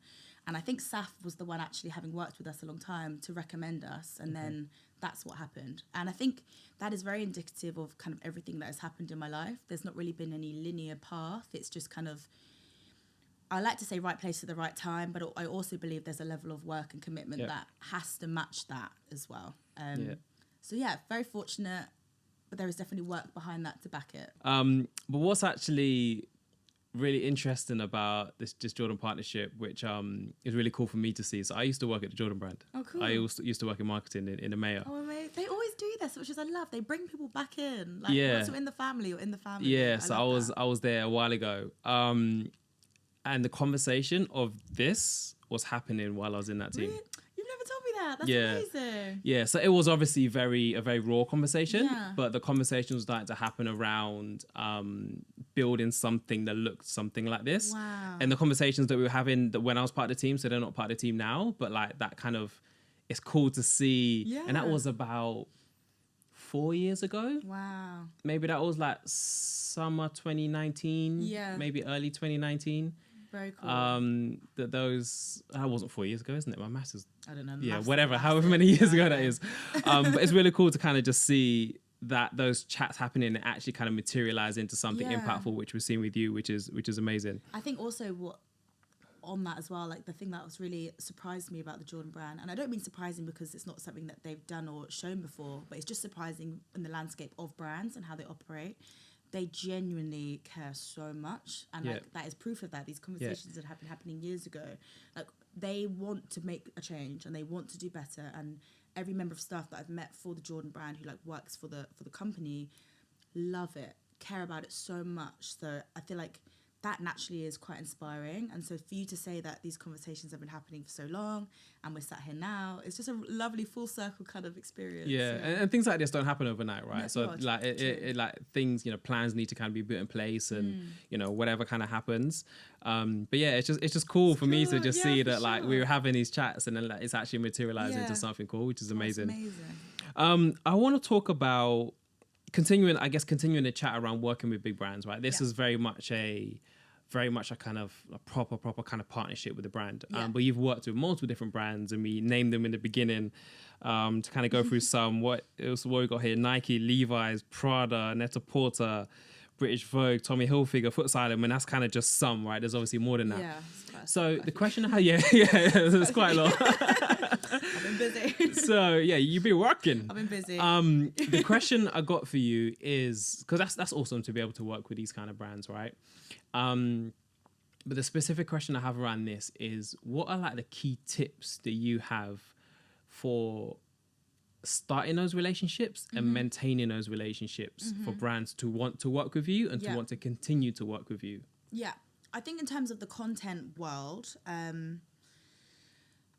S1: And I think Saf was the one actually having worked with us a long time to recommend us. And then that's what happened. And I think that is very indicative of kind of everything that has happened in my life. There's not really been any linear path. It's just kind of, I like to say right place at the right time, but I also believe there's a level of work and commitment that has to match that as well. So yeah, very fortunate, but there is definitely work behind that to back it.
S2: but what's actually really interesting about this Jordan partnership, which is really cool for me to see. So I used to work at the Jordan brand.
S1: Oh, cool.
S2: I also used to work in marketing in EMEA.
S1: Oh, amazing. They always do this, which is I love. They bring people back in. Like,
S2: Yeah.
S1: once you're in the family, you're in the family.
S2: Yeah, so I was there a while ago. And the conversation of this was happening while I was in that team.
S1: Really? You've never told me that. That's amazing.
S2: Yeah, so it was obviously a very raw conversation,
S1: Yeah.
S2: but the conversation was starting to happen around building something that looked something like this.
S1: Wow.
S2: And the conversations that we were having when I was part of the team, so they're not part of the team now, but like that kind of, it's cool to see.
S1: Yeah.
S2: And that was about 4 years ago.
S1: Wow.
S2: Maybe that was like summer 2019.
S1: Yeah.
S2: Maybe early 2019.
S1: Very cool.
S2: That wasn't 4 years ago, isn't it? My maths is,
S1: I don't know.
S2: however many years ago that is. But it's really cool to kind of just see that those chats happening and actually kind of materialize into something impactful, which we're seeing with you, which is amazing.
S1: I think also on that as well, like the thing that was really surprised me about the Jordan brand, and I don't mean surprising because it's not something that they've done or shown before, but it's just surprising in the landscape of brands and how they operate. They genuinely care so much, and like that is proof of that. These conversations that have been happening years ago, like they want to make a change and they want to do better. And every member of staff that I've met for the Jordan brand who like works for the company love it, care about it so much. So I feel like that naturally is quite inspiring. And so for you to say that these conversations have been happening for so long and we're sat here now, it's just a lovely full circle kind of experience.
S2: Yeah, and things like this don't happen overnight, right?
S1: No,
S2: so
S1: God,
S2: like it like things, you know, plans need to kind of be put in place and you know, whatever kind of happens. But yeah, it's just cool for me to just see that like we were having these chats and then like, it's actually materializing into something cool, which is amazing.
S1: That's amazing.
S2: I want to talk about continuing the chat around working with big brands, right? This is very much a kind of a proper kind of partnership with the brand. But you've worked with multiple different brands, and we named them in the beginning to kind of go through some. What we got here: Nike, Levi's, Prada, Net-a-Porter, British Vogue, Tommy Hilfiger, Footsile. And that's kind of just some, right? There's obviously more than that.
S1: Yeah.
S2: So the question, it's quite a lot.
S1: I've been busy.
S2: So yeah, you've been working.
S1: I've been busy.
S2: The question I got for you is, because that's awesome to be able to work with these kind of brands, right? But the specific question I have around this is, what are like the key tips that you have for starting those relationships and maintaining those relationships for brands to want to work with you and to want to continue to work with you?
S1: Yeah. I think in terms of the content world,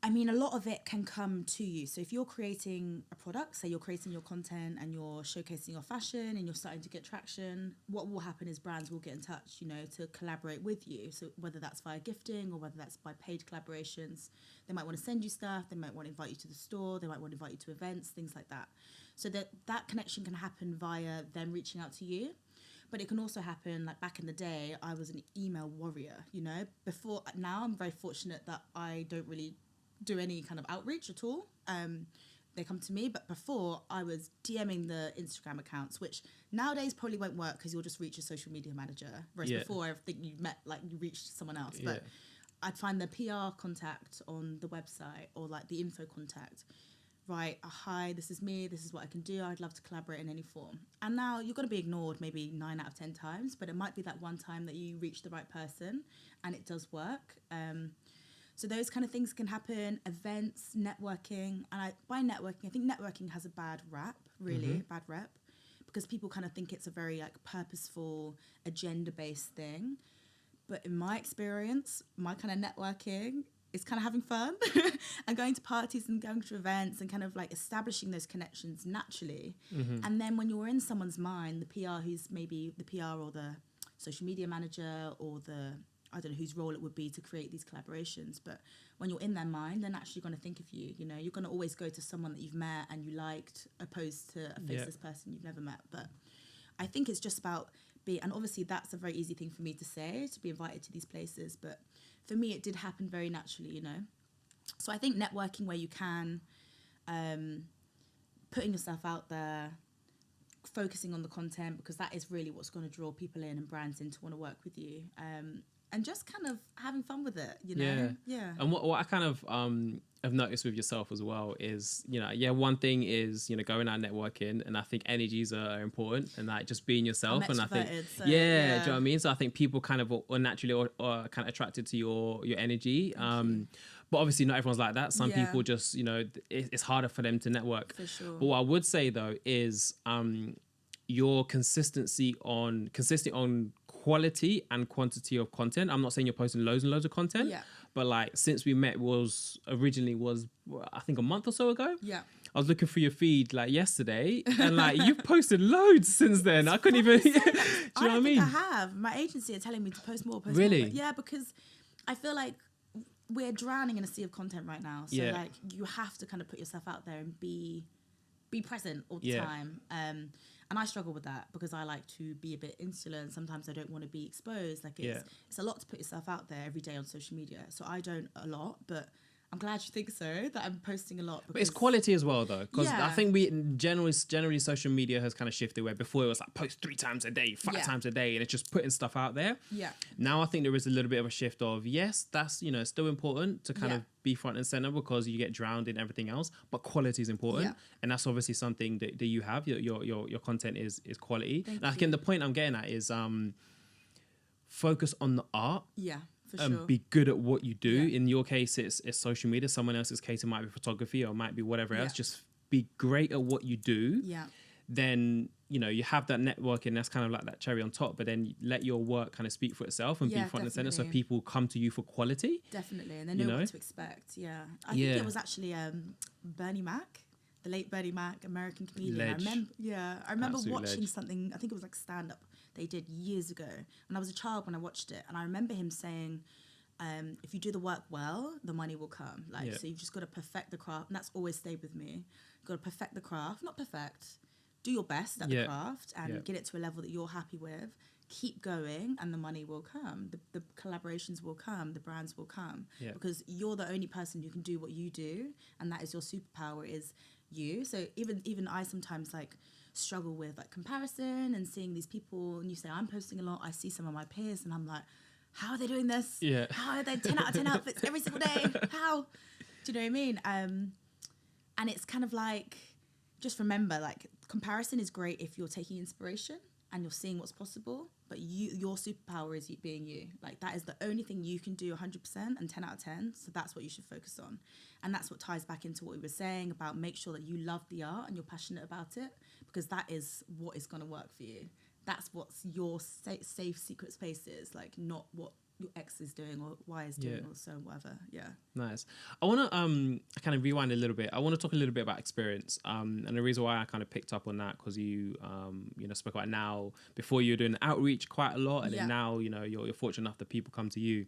S1: I mean, a lot of it can come to you. So if you're creating a product, say you're creating your content and you're showcasing your fashion and you're starting to get traction, what will happen is brands will get in touch, you know, to collaborate with you. So whether that's via gifting or whether that's by paid collaborations, they might want to send you stuff, they might want to invite you to the store, they might want to invite you to events, things like that. So that connection can happen via them reaching out to you. But it can also happen, like back in the day, I was an email warrior, you know. Now I'm very fortunate that I don't really do any kind of outreach at all. They come to me, but before I was DMing the Instagram accounts, which nowadays probably won't work because you'll just reach a social media manager. Whereas before, I think you reached someone else.
S2: Yeah.
S1: But I'd find the PR contact on the website or like the info contact right, hi, this is me, this is what I can do, I'd love to collaborate in any form. And now you're going to be ignored maybe 9 out of 10 times, but it might be that one time that you reach the right person and it does work. So those kind of things can happen, events, networking. And by networking, I think networking has a bad rap, really, bad rep, because people kind of think it's a very like purposeful, agenda-based thing. But in my experience, my kind of networking is kind of having fun and going to parties and going to events and kind of like establishing those connections naturally. And then when you're in someone's mind, the PR who's maybe the PR or the social media manager or the, I don't know whose role it would be to create these collaborations, but when you're in their mind, they're naturally going to think of you. You know, you're going to always go to someone that you've met and you liked, opposed to a faceless person you've never met. But I think it's just about and obviously that's a very easy thing for me to say, to be invited to these places, but for me it did happen very naturally, you know. So I think networking where you can, putting yourself out there, focusing on the content, because that is really what's going to draw people in and brands in to want to work with you, and just kind of having fun with it, you know. Yeah.
S2: And what I kind of have noticed with yourself as well is, you know, one thing is, you know, going out networking, and I think energies are important, and like just being yourself. And I think,
S1: so,
S2: do you know what I mean? So I think people kind of are naturally are kind of attracted to your energy. But obviously not everyone's like that. Some people just, you know, it's harder for them to network.
S1: For sure.
S2: But what I would say though is your consisting on quality and quantity of content. I'm not saying you're posting loads and loads of content, but like since we met was I think a month or so ago.
S1: Yeah.
S2: I was looking through your feed like yesterday, and like you've posted loads since then. I couldn't even. Do you know what I mean?
S1: I have. My agency are telling me to post more.
S2: Really?
S1: More. Yeah, because I feel like we're drowning in a sea of content right now. So like you have to kind of put yourself out there and be present all the time. And I struggle with that because I like to be a bit insular, and sometimes I don't want to be exposed. Like it's a lot to put yourself out there every day on social media. So I don't a lot, but I'm glad you think so, that I'm posting a lot.
S2: But it's quality as well, though, because I think we generally social media has kind of shifted, where before it was like post 3 times a day, 5 times a day, and it's just putting stuff out there.
S1: Yeah.
S2: Now I think there is a little bit of a shift of, yes, that's, you know, still important to kind of be front and center because you get drowned in everything else, but quality is important. And that's obviously something that you have. Your content is quality.
S1: Thank
S2: and I think the point I'm getting at is focus on the art.
S1: Yeah. Sure.
S2: Be good at what you do. In your case, it's social media. Someone else's case, it might be photography or it might be whatever else. Just be great at what you do.
S1: Yeah.
S2: Then, you know, you have that networking. That's kind of like that cherry on top. But then let your work kind of speak for itself and be front and center, so people come to you for quality.
S1: Definitely, and they know what to expect. Yeah, I think it was actually Bernie Mac, the late Bernie Mac, American comedian. I remember watching something. I think it was like stand up they did years ago, and I was a child when I watched it, and I remember him saying, if you do the work well, the money will come. So you've just got to perfect the craft, and that's always stayed with me. You've got to perfect the craft, not perfect, do your best at the craft and get it to a level that you're happy with. Keep going, and the money will come. The collaborations will come, the brands will come, because you're the only person who can do what you do, and that is your superpower, is you. So even I sometimes like struggle with like comparison and seeing these people, and you say I'm posting a lot, I see some of my peers and I'm like, how are they doing this? How are they 10 out of 10 outfits every single day? How? Do you know what I mean? And it's kind of like, just remember, like, comparison is great if you're taking inspiration and you're seeing what's possible, but your superpower is being you. Like, that is the only thing you can do 100% and 10 out of 10. So that's what you should focus on. And that's what ties back into what we were saying about make sure that you love the art and you're passionate about it, because that is what is going to work for you. That's what's your safe secret space is, like, not what your ex is doing or Y is doing or so whatever.
S2: Nice. I want to kind of rewind a little bit. I want to talk a little bit about experience, and the reason why I kind of picked up on that, because you spoke about now, before you were doing outreach quite a lot, and then now you're fortunate enough that people come to you.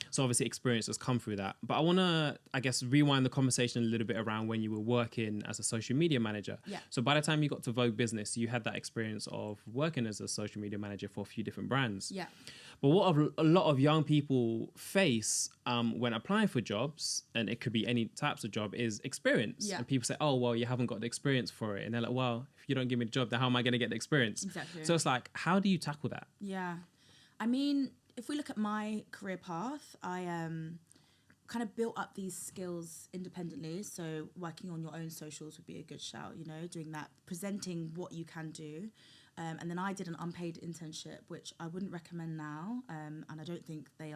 S2: So obviously experience has come through that. But I want to, I guess, rewind the conversation a little bit around when you were working as a social media manager. So by the time you got to Vogue Business, you had that experience of working as a social media manager for a few different brands. But what a lot of young people face when applying for jobs, and it could be any types of job, is experience. And people say, oh, well, you haven't got the experience for it. And they're like, well, if you don't give me the job, then how am I going to get the experience?
S1: Exactly.
S2: So it's like, how do you tackle that?
S1: I mean, if we look at my career path, I kind of built up these skills independently. So working on your own socials would be a good shout, you know, doing that, presenting what you can do. And then I did an unpaid internship, which I wouldn't recommend now. And I don't think they're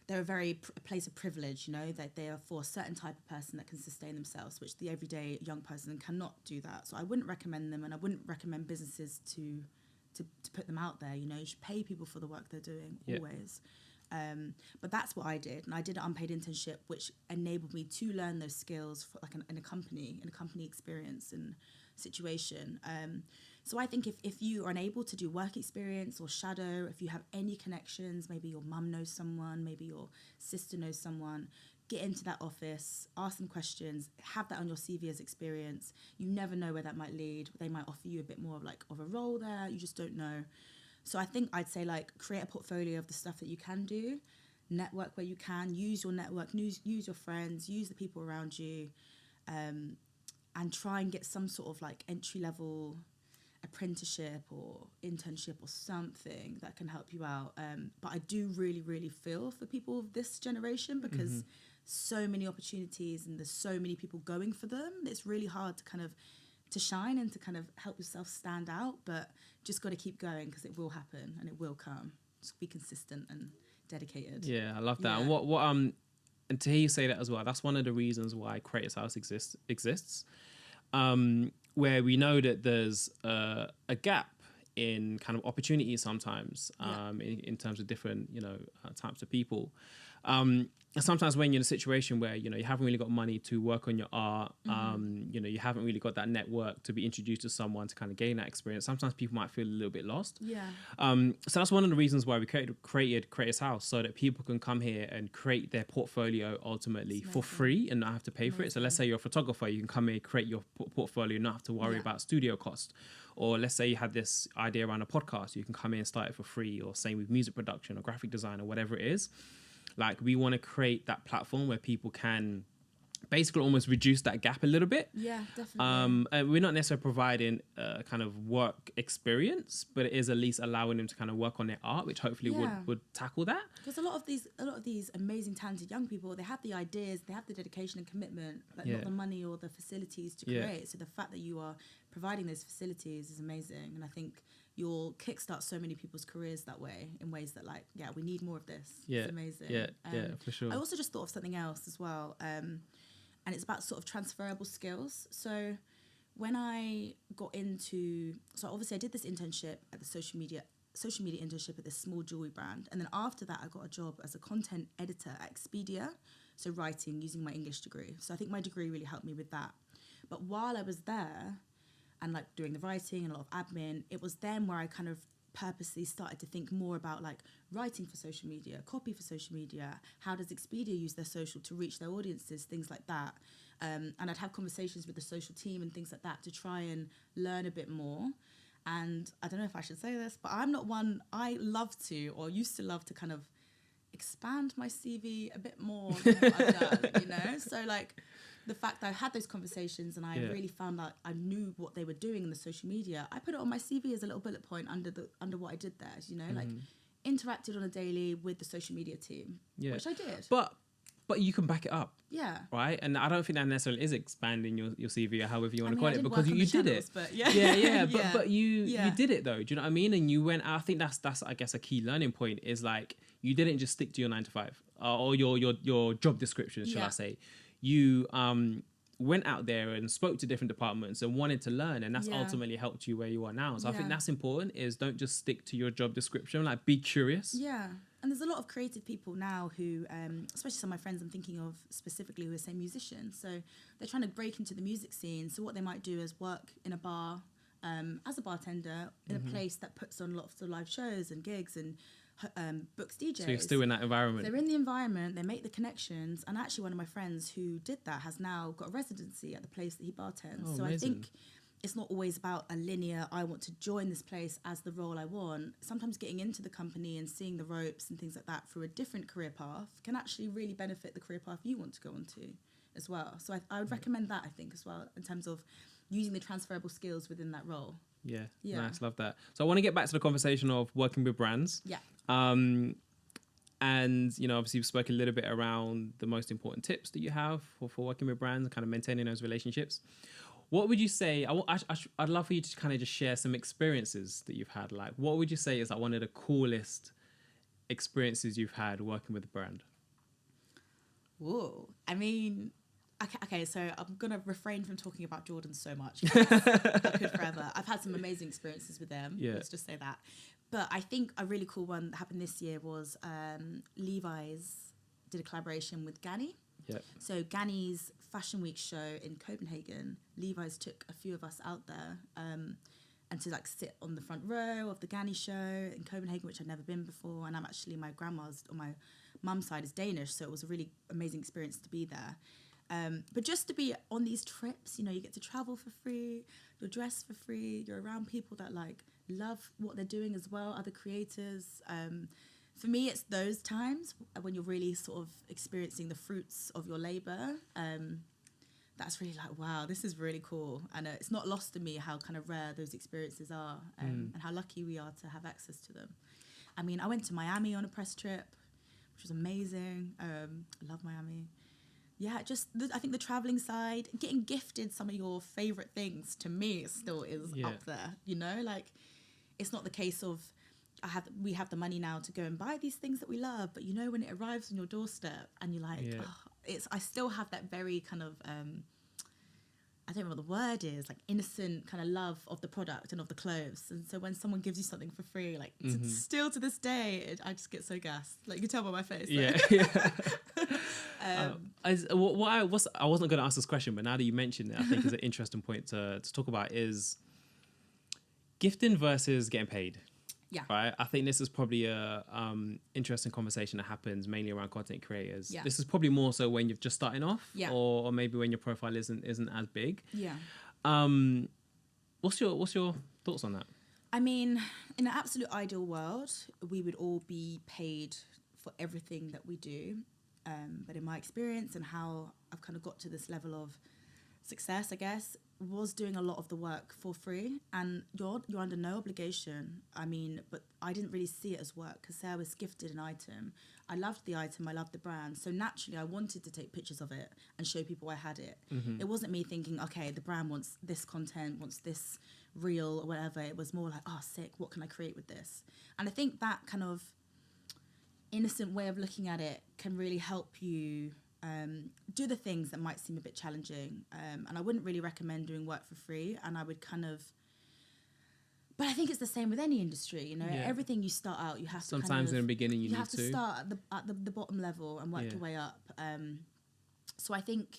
S1: a place of privilege, you know, that they are for a certain type of person that can sustain themselves, which the everyday young person cannot do that. So I wouldn't recommend them, and I wouldn't recommend businesses to put them out there. You know, you should pay people for the work they're doing, always. But that's what I did, and I did an unpaid internship, which enabled me to learn those skills for like in a company experience and situation. So I think if you are unable to do work experience or shadow, if you have any connections, maybe your mum knows someone, maybe your sister knows someone, get into that office, ask them questions, have that on your CV as experience. You never know where that might lead. They might offer you a bit more of a role there. You just don't know. So I think I'd say like create a portfolio of the stuff that you can do, network where you can, use your network, use your friends, use the people around you, and try and get some sort of like entry level apprenticeship or internship or something that can help you out. But I do really, really feel for people of this generation, because so many opportunities and there's so many people going for them. It's really hard to shine and to kind of help yourself stand out, but just got to keep going, because it will happen and it will come. Just be consistent and dedicated.
S2: Yeah, I love that.
S1: Yeah.
S2: And what and to hear you say that as well, that's one of the reasons why Creators House exists. Where we know that there's a gap in kind of opportunities sometimes, in terms of different, types of people. And sometimes when you're in a situation where, you haven't really got money to work on your art, you haven't really got that network to be introduced to someone to kind of gain that experience, sometimes people might feel a little bit lost.
S1: Yeah.
S2: So that's one of the reasons why we created Creators House, so that people can come here and create their portfolio ultimately for free and not have to pay for it. So let's say you're a photographer, you can come here, create your portfolio, not have to worry about studio cost. Or let's say you had this idea around a podcast, you can come in and start it for free, or same with music production or graphic design or whatever it is. Like, we want to create that platform where people can basically almost reduce that gap a little bit.
S1: Yeah, definitely.
S2: And we're not necessarily providing a kind of work experience, but it is at least allowing them to kind of work on their art, which hopefully would tackle that.
S1: Because a lot of these amazing, talented young people, they have the ideas, they have the dedication and commitment, but not the money or the facilities to create. So the fact that you are providing those facilities is amazing, and I think you'll kickstart so many people's careers that way, in ways that we need more of this. It's amazing. Yeah,
S2: for sure.
S1: I also just thought of something else as well, and it's about sort of transferable skills. So when I got so obviously I did this internship at the social media internship at this small jewelry brand, and then after that I got a job as a content editor at Expedia, so writing using my English degree. So I think my degree really helped me with that. But while I was there, and like doing the writing and a lot of admin, it was then where I kind of purposely started to think more about like writing for social media, copy for social media, how does Expedia use their social to reach their audiences, things like that. And I'd have conversations with the social team and things like that to try and learn a bit more. And I don't know if I should say this, but I'm not one, I love to, or used to love to kind of expand my CV a bit more than what I've done, So like, the fact that I had those conversations and I really found that I knew what they were doing in the social media, I put it on my CV as a little bullet point under what I did there, like interacted on a daily with the social media team, which I did.
S2: But you can back it up.
S1: Yeah.
S2: Right? And I don't think that necessarily is expanding your CV or however you want to call it, because you did
S1: channels,
S2: it.
S1: But
S2: But you did it though. Do you know what I mean? And you went, I think that's I guess a key learning point is like, you didn't just stick to your 9 to 5 or your job description, shall I say. You went out there and spoke to different departments and wanted to learn, and that's ultimately helped you where you are now. So I think that's important, is don't just stick to your job description, like be curious.
S1: Yeah. And there's a lot of creative people now who, especially some of my friends I'm thinking of specifically, who are, say, musicians. So they're trying to break into the music scene. So what they might do is work in a bar as a bartender in a place that puts on lots of live shows and gigs and books DJs. So
S2: you're still in that environment.
S1: They're in the environment, they make the connections, and actually one of my friends who did that has now got a residency at the place that he bartends. So amazing. I think it's not always about a linear, I want to join this place as the role I want. Sometimes getting into the company and seeing the ropes and things like that through a different career path can actually really benefit the career path you want to go onto as well. So I would recommend that, I think, as well, in terms of using the transferable skills within that role.
S2: Yeah, nice, love that. So I want to get back to the conversation of working with brands.
S1: Yeah.
S2: And, you know, obviously, we've spoken a little bit around the most important tips that you have for working with brands and kind of maintaining those relationships. What would you say? I'd love for you to kind of just share some experiences that you've had. Like, what would you say is like one of the coolest experiences you've had working with a brand?
S1: Whoa. I mean, okay, so I'm going to refrain from talking about Jordan so much. I could forever. I've had some amazing experiences with them.
S2: Yeah.
S1: Let's just say that. But I think a really cool one that happened this year was Levi's did a collaboration with Ganni.
S2: Yep.
S1: So Ganni's Fashion Week show in Copenhagen, Levi's took a few of us out there and to like sit on the front row of the Ganni show in Copenhagen, which I'd never been before. And I'm actually, my grandma's on my mum's side is Danish, so it was a really amazing experience to be there. But just to be on these trips, you know, you get to travel for free, you're dressed for free, you're around people that like love what they're doing as well, other creators. For me, it's those times when you're really sort of experiencing the fruits of your labor. That's really like, wow, this is really cool. And it's not lost to me how kind of rare those experiences are and how lucky we are to have access to them. I mean, I went to Miami on a press trip, which was amazing. I love Miami. Yeah, I think the traveling side, getting gifted some of your favorite things to me still is up there, you know? Like, it's not the case of we have the money now to go and buy these things that we love, but you know when it arrives on your doorstep and you're like, I still have that very kind of I don't know what the word is, like innocent kind of love of the product and of the clothes. And so when someone gives you something for free, like still to this day, I just get so gassed. Like you can tell by my face.
S2: I wasn't going to ask this question, but now that you mentioned it, I think is an interesting point to talk about is gifting versus getting paid.
S1: Yeah.
S2: Right. I think this is probably a interesting conversation that happens mainly around content creators.
S1: Yeah.
S2: This is probably more so when you're just starting off,
S1: yeah.
S2: or maybe when your profile isn't as big.
S1: Yeah.
S2: What's your thoughts on that?
S1: I mean, in an absolute ideal world, we would all be paid for everything that we do. But in my experience and how I've kind of got to this level of success, I guess, was doing a lot of the work for free, and you're under no obligation. I mean, but I didn't really see it as work because I was gifted an item. I loved the item, I loved the brand, so naturally I wanted to take pictures of it and show people I had it. It wasn't me thinking, okay, the brand wants this content, wants this reel or whatever. It was more like, oh, sick, what can I create with this? And I think that kind of innocent way of looking at it can really help you do the things that might seem a bit challenging. And I wouldn't really recommend doing work for free. And I would but I think it's the same with any industry, you know. Yeah. Everything you start out, you have to
S2: sometimes in the beginning you
S1: have to start at the bottom level and work your way up. So I think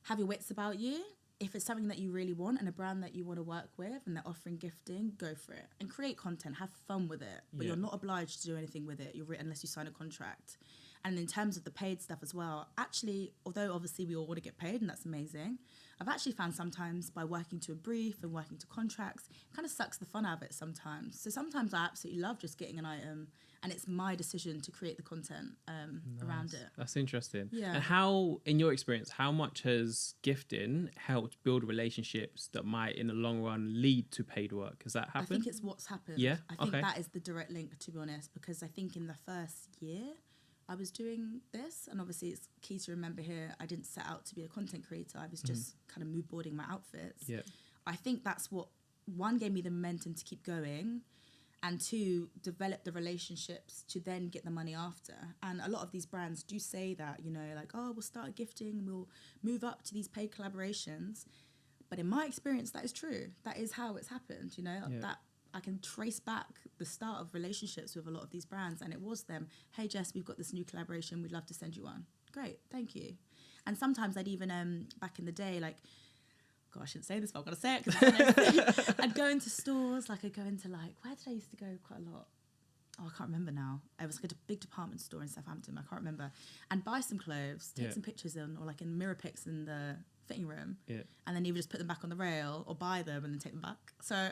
S1: have your wits about you. If it's something that you really want and a brand that you want to work with and they're offering gifting, go for it and create content, have fun with it. But you're not obliged to do anything with it unless you sign a contract. And in terms of the paid stuff as well, actually, although obviously we all want to get paid and that's amazing, I've actually found sometimes by working to a brief and working to contracts, it kind of sucks the fun out of it sometimes. So sometimes I absolutely love just getting an item and it's my decision to create the content around it.
S2: That's interesting.
S1: Yeah.
S2: And how, in your experience, how much has gifting helped build relationships that might in the long run lead to paid work? Has that happened?
S1: I think it's what's happened.
S2: Yeah?
S1: I think that is the direct link, to be honest, because I think in the first year I was doing this, and obviously it's key to remember here, I didn't set out to be a content creator. I was just kind of mood boarding my outfits.
S2: Yeah.
S1: I think that's what, one, gave me the momentum to keep going, and two, develop the relationships to then get the money after. And a lot of these brands do say that, you know, like, oh, we'll start gifting, we'll move up to these paid collaborations. But in my experience, that is true. That is how it's happened, you know, that I can trace back the start of relationships with a lot of these brands, and it was them. Hey, Jess, we've got this new collaboration. We'd love to send you one. Great, thank you. And sometimes I'd even, back in the day, like, God, I shouldn't say this, but I'm going to say it because I'd go into stores, like I'd go into where did I used to go quite a lot? Oh, I can't remember now. It was like a big department store in Southampton. I can't remember. And buy some clothes, take some pictures in, or like in mirror pics in the fitting room. Yeah. And then either just put them back on the rail or buy them and then take them back. So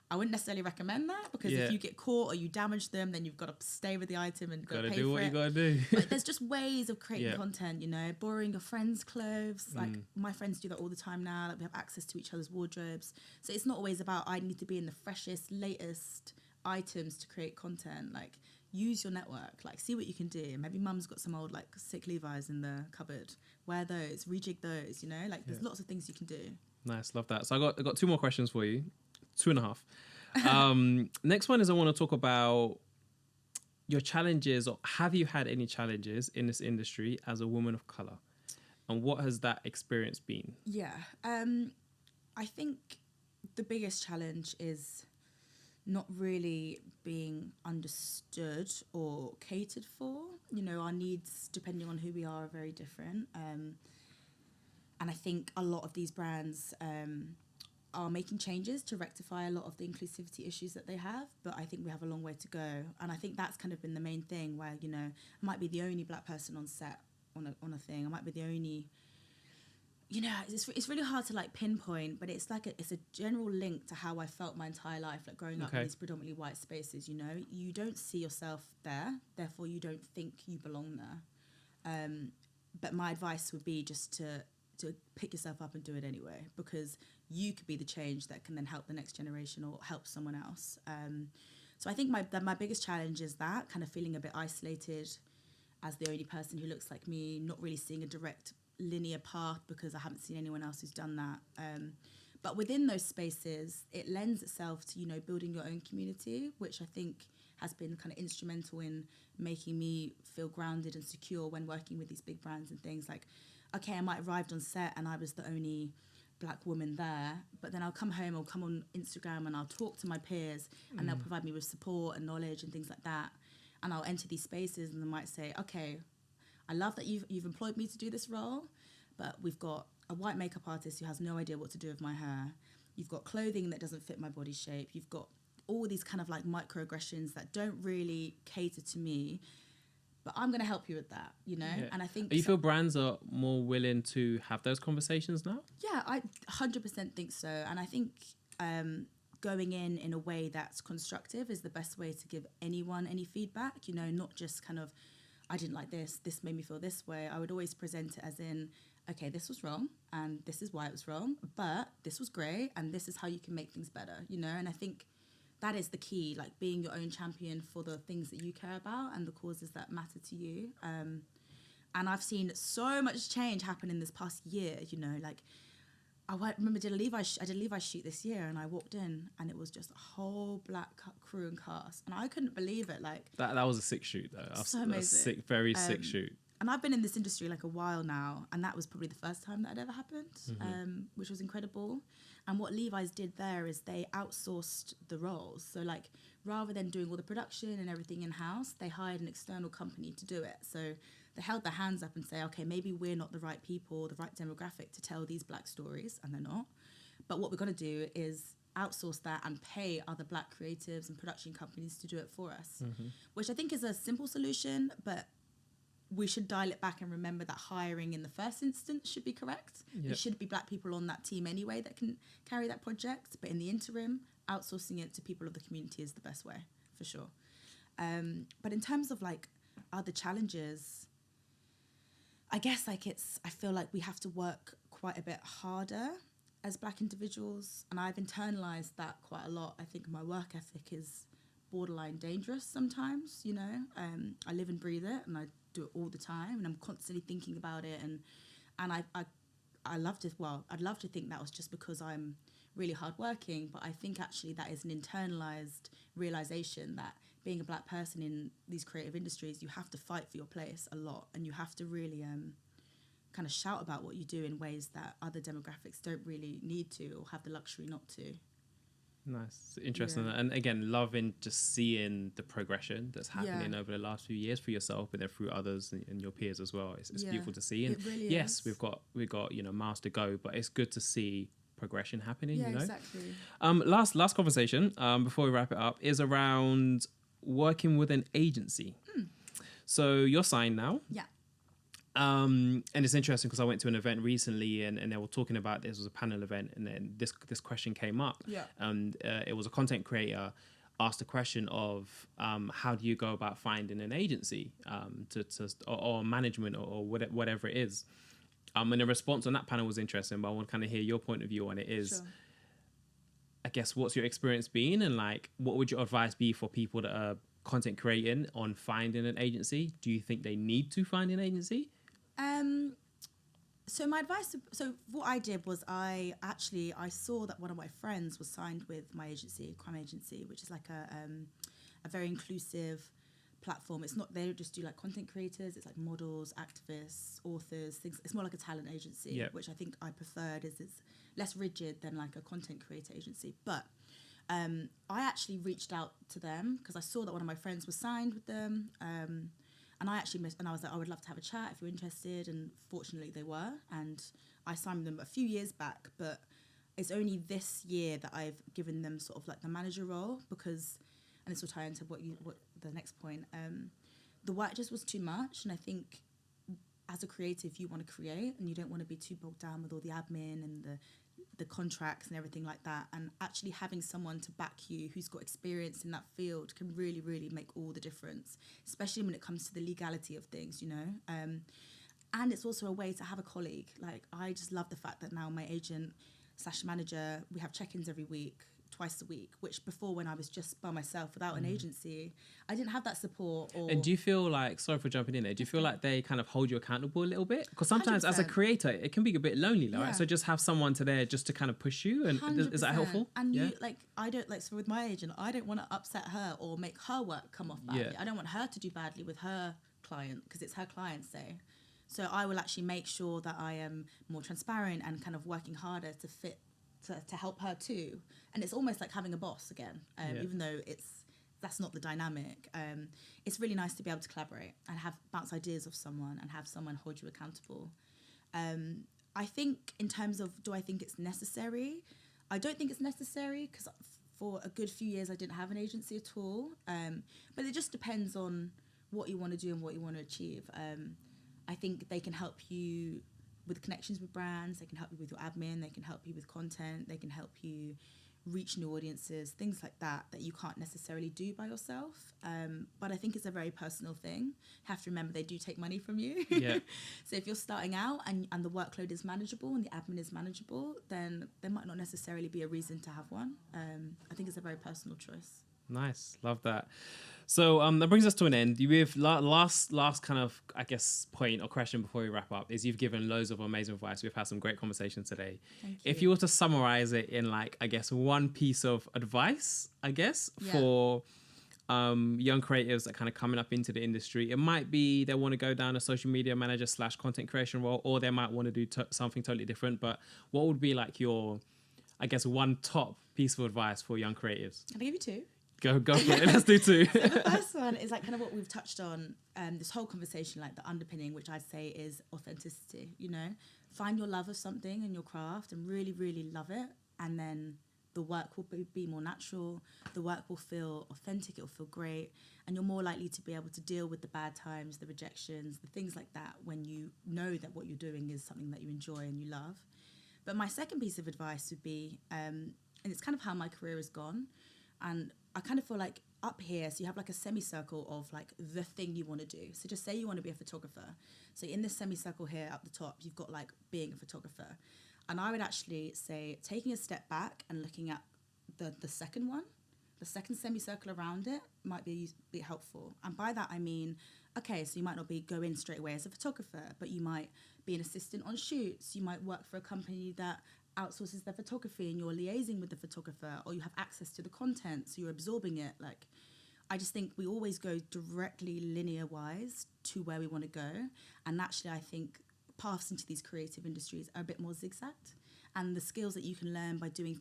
S1: I wouldn't necessarily recommend that because if you get caught or you damage them, then you've got to stay with the item and go pay for it.
S2: Gotta do what you gotta do.
S1: But there's just ways of creating content, you know, borrowing your friends' clothes. Like my friends do that all the time now. Like we have access to each other's wardrobes. So it's not always about I need to be in the freshest, latest items to create content. Like use your network, like see what you can do. Maybe mum's got some old like sick Levi's in the cupboard, wear those, rejig those, you know, like there's lots of things you can do.
S2: Nice, love that. So I got 2 more questions for you, 2.5. Next one is I want to talk about your challenges, or have you had any challenges in this industry as a woman of color, and what has that experience been?
S1: Yeah, I think the biggest challenge is not really being understood or catered for. You know, our needs, depending on who we are very different. And I think a lot of these brands are making changes to rectify a lot of the inclusivity issues that they have, but I think we have a long way to go. And I think that's kind of been the main thing, where, you know, I might be the only black person on set on a thing. I might be the only, you know, it's really hard to like pinpoint, but it's like it's a general link to how I felt my entire life, like growing up in these predominantly white spaces. You know, you don't see yourself there, therefore you don't think you belong there. But my advice would be just to pick yourself up and do it anyway, because you could be the change that can then help the next generation or help someone else. So I think my biggest challenge is that kind of feeling a bit isolated as the only person who looks like me, not really seeing a direct linear path because I haven't seen anyone else who's done that. But within those spaces, it lends itself to, you know, building your own community, which I think has been kind of instrumental in making me feel grounded and secure when working with these big brands and things. Like, okay, I might have arrived on set and I was the only black woman there, but then I'll come home or come on Instagram and I'll talk to my peers and they'll provide me with support and knowledge and things like that. And I'll enter these spaces and they might say, okay, I love that you've employed me to do this role, but we've got a white makeup artist who has no idea what to do with my hair. You've got clothing that doesn't fit my body shape. You've got all these kind of like microaggressions that don't really cater to me, but I'm going to help you with that, you know?
S2: Yeah.
S1: And I think...
S2: Do you feel brands are more willing to have those conversations now?
S1: Yeah, I 100% think so. And I think going in a way that's constructive is the best way to give anyone any feedback, you know, not just kind of, I didn't like this made me feel this way. I would always present it as in, okay, this was wrong and this is why it was wrong, but this was great and this is how you can make things better, you know? And I think that is the key, like being your own champion for the things that you care about and the causes that matter to you. And I've seen so much change happen in this past year, you know, like I remember I did a Levi's shoot this year and I walked in and it was just a whole black crew and cast and I couldn't believe it. Like
S2: that was a sick shoot though.
S1: So amazing.
S2: Very sick shoot.
S1: And I've been in this industry like a while now, and that was probably the first time that had ever happened, which was incredible. And what Levi's did there is they outsourced the roles. So like rather than doing all the production and everything in-house, they hired an external company to do it. So they held their hands up and say, okay, maybe we're not the right people, the right demographic to tell these black stories, and they're not. But what we're going to do is outsource that and pay other black creatives and production companies to do it for us, which I think is a simple solution, but we should dial it back and remember that hiring in the first instance should be correct.
S2: Yep.
S1: It should be black people on that team anyway that can carry that project. But in the interim, outsourcing it to people of the community is the best way, for sure. But in terms of like other challenges, I guess like I feel like we have to work quite a bit harder as black individuals. And I've internalized that quite a lot. I think my work ethic is borderline dangerous sometimes, you know. I live and breathe it and I do it all the time and I'm constantly thinking about it and I'd love to think that was just because I'm really hardworking, but I think actually that is an internalized realization that being a black person in these creative industries, you have to fight for your place a lot and you have to really kind of shout about what you do in ways that other demographics don't really need to or have the luxury not to.
S2: Nice. Interesting.
S1: Yeah.
S2: And again, loving just seeing the progression that's happening over the last few years for yourself, but then through others and your peers as well. It's beautiful to see. And
S1: it really
S2: yes,
S1: is.
S2: we've got, you know, miles to go, but it's good to see progression happening,
S1: Yeah,
S2: you know?
S1: exactly.
S2: Last conversation, before we wrap it up, is around working with an agency. So you're signed now.
S1: Yeah.
S2: And it's interesting because I went to an event recently and they were talking about this was a panel event and then this question came up.
S1: Yeah.
S2: And it was a content creator asked the question of how do you go about finding an agency or management or whatever it is. And the response on that panel was interesting, but I want to kind of hear your point of view on it is,
S1: Sure.
S2: I guess, what's your experience been and like, what would your advice be for people that are content creating on finding an agency? Do you think they need to find an agency?
S1: So my advice, so what I did was I saw that one of my friends was signed with my agency, crime agency, which is like a very inclusive platform. It's not, they don't just do like content creators, it's like models, activists, authors, things. It's more like a talent agency, which I think I preferred, is it's less rigid than like a content creator agency. But I actually reached out to them because I saw that one of my friends was signed with them. And I actually I was like, I would love to have a chat if you're interested. And fortunately they were. And I signed with them a few years back, but it's only this year that I've given them sort of like the manager role because, and this will tie into what the next point, the work just was too much. And I think as a creative, you want to create and you don't want to be too bogged down with all the admin and the contracts and everything like that. And actually having someone to back you who's got experience in that field can really, really make all the difference, especially when it comes to the legality of things, you know. And it's also a way to have a colleague. Like, I just love the fact that now my agent / manager, we have check-ins every week, twice a week, which before, when I was just by myself without an agency, I didn't have that support.
S2: And do you feel like, sorry for jumping in there, do you feel like they kind of hold you accountable a little bit? Because sometimes 100%. As a creator, it can be a bit lonely, right? So just have someone just to kind of push you, and 100%. Is that helpful?
S1: And you, like, I don't, like, so with my agent, I don't want to upset her or make her work come off badly. I don't want her to do badly with her client because it's her client, say. So I will actually make sure that I am more transparent and kind of working harder to help her too. And it's almost like having a boss again, even though that's not the dynamic. It's really nice to be able to collaborate and bounce ideas off someone and have someone hold you accountable. I think in terms of, do I think it's necessary? I don't think it's necessary because for a good few years I didn't have an agency at all. But it just depends on what you want to do and what you want to achieve. I think they can help you with connections with brands, they can help you with your admin, they can help you with content, they can help you reach new audiences, things like that you can't necessarily do by yourself. But I think it's a very personal thing. You have to remember they do take money from you. Yeah. So if you're starting out and the workload is manageable and the admin is manageable, then there might not necessarily be a reason to have one. I think it's a very personal choice.
S2: Nice, love that. So that brings us to an end. You have last kind of, I guess, point or question before we wrap up is you've given loads of amazing advice. We've had some great conversations today.
S1: Thank you.
S2: If you were to summarize it in, like, I guess, one piece of advice, I guess, for young creatives that kind of coming up into the industry, it might be they want to go down a social media manager / content creation role, or they might want to do something totally different. But what would be like your, I guess, one top piece of advice for young creatives?
S1: Can I give you two?
S2: Go for it. Let's do two.
S1: So the first one is like kind of what we've touched on, this whole conversation, like the underpinning, which I'd say is authenticity. You know, find your love of something in your craft and really, really love it, and then the work will be more natural. The work will feel authentic. It'll feel great, and you're more likely to be able to deal with the bad times, the rejections, the things like that when you know that what you're doing is something that you enjoy and you love. But my second piece of advice would be, and it's kind of how my career has gone, and I kind of feel like up here, so you have like a semicircle of like the thing you want to do. So just say you want to be a photographer. So in this semicircle here up the top, you've got like being a photographer. And I would actually say taking a step back and looking at the second one, the second semicircle around it might be helpful. And by that, I mean, okay, so you might not go in straight away as a photographer, but you might be an assistant on shoots. You might work for a company that outsources their photography and you're liaising with the photographer, or you have access to the content, so you're absorbing it. Like, I just think we always go directly linear wise to where we want to go. And actually, I think paths into these creative industries are a bit more zigzagged. And the skills that you can learn by doing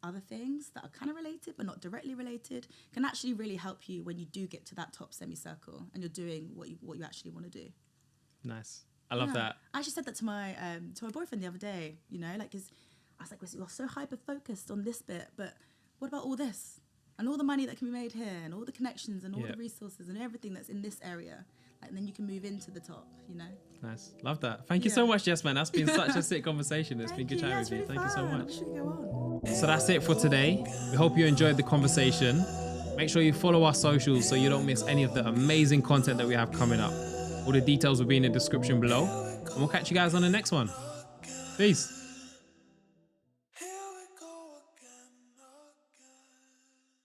S1: other things that are kind of related but not directly related, can actually really help you when you do get to that top semicircle and you're doing what you actually want to do.
S2: Nice. I love that.
S1: I actually said that to my boyfriend the other day, you know, like, cause I was like, you're so hyper-focused on this bit, but what about all this? And all the money that can be made here, and all the connections, and all the resources, and everything that's in this area. Like, and then you can move into the top, you know?
S2: Nice. Love that. Thank you so much, Jess, man. That's been such a sick conversation. It's been good chatting with you.
S1: Really
S2: Thank you so much.
S1: Should we go on?
S2: So that's it for today. We hope you enjoyed the conversation. Make sure you follow our socials so you don't miss any of the amazing content that we have coming up. All the details will be in the description below. And we'll catch you guys on the next one. Peace.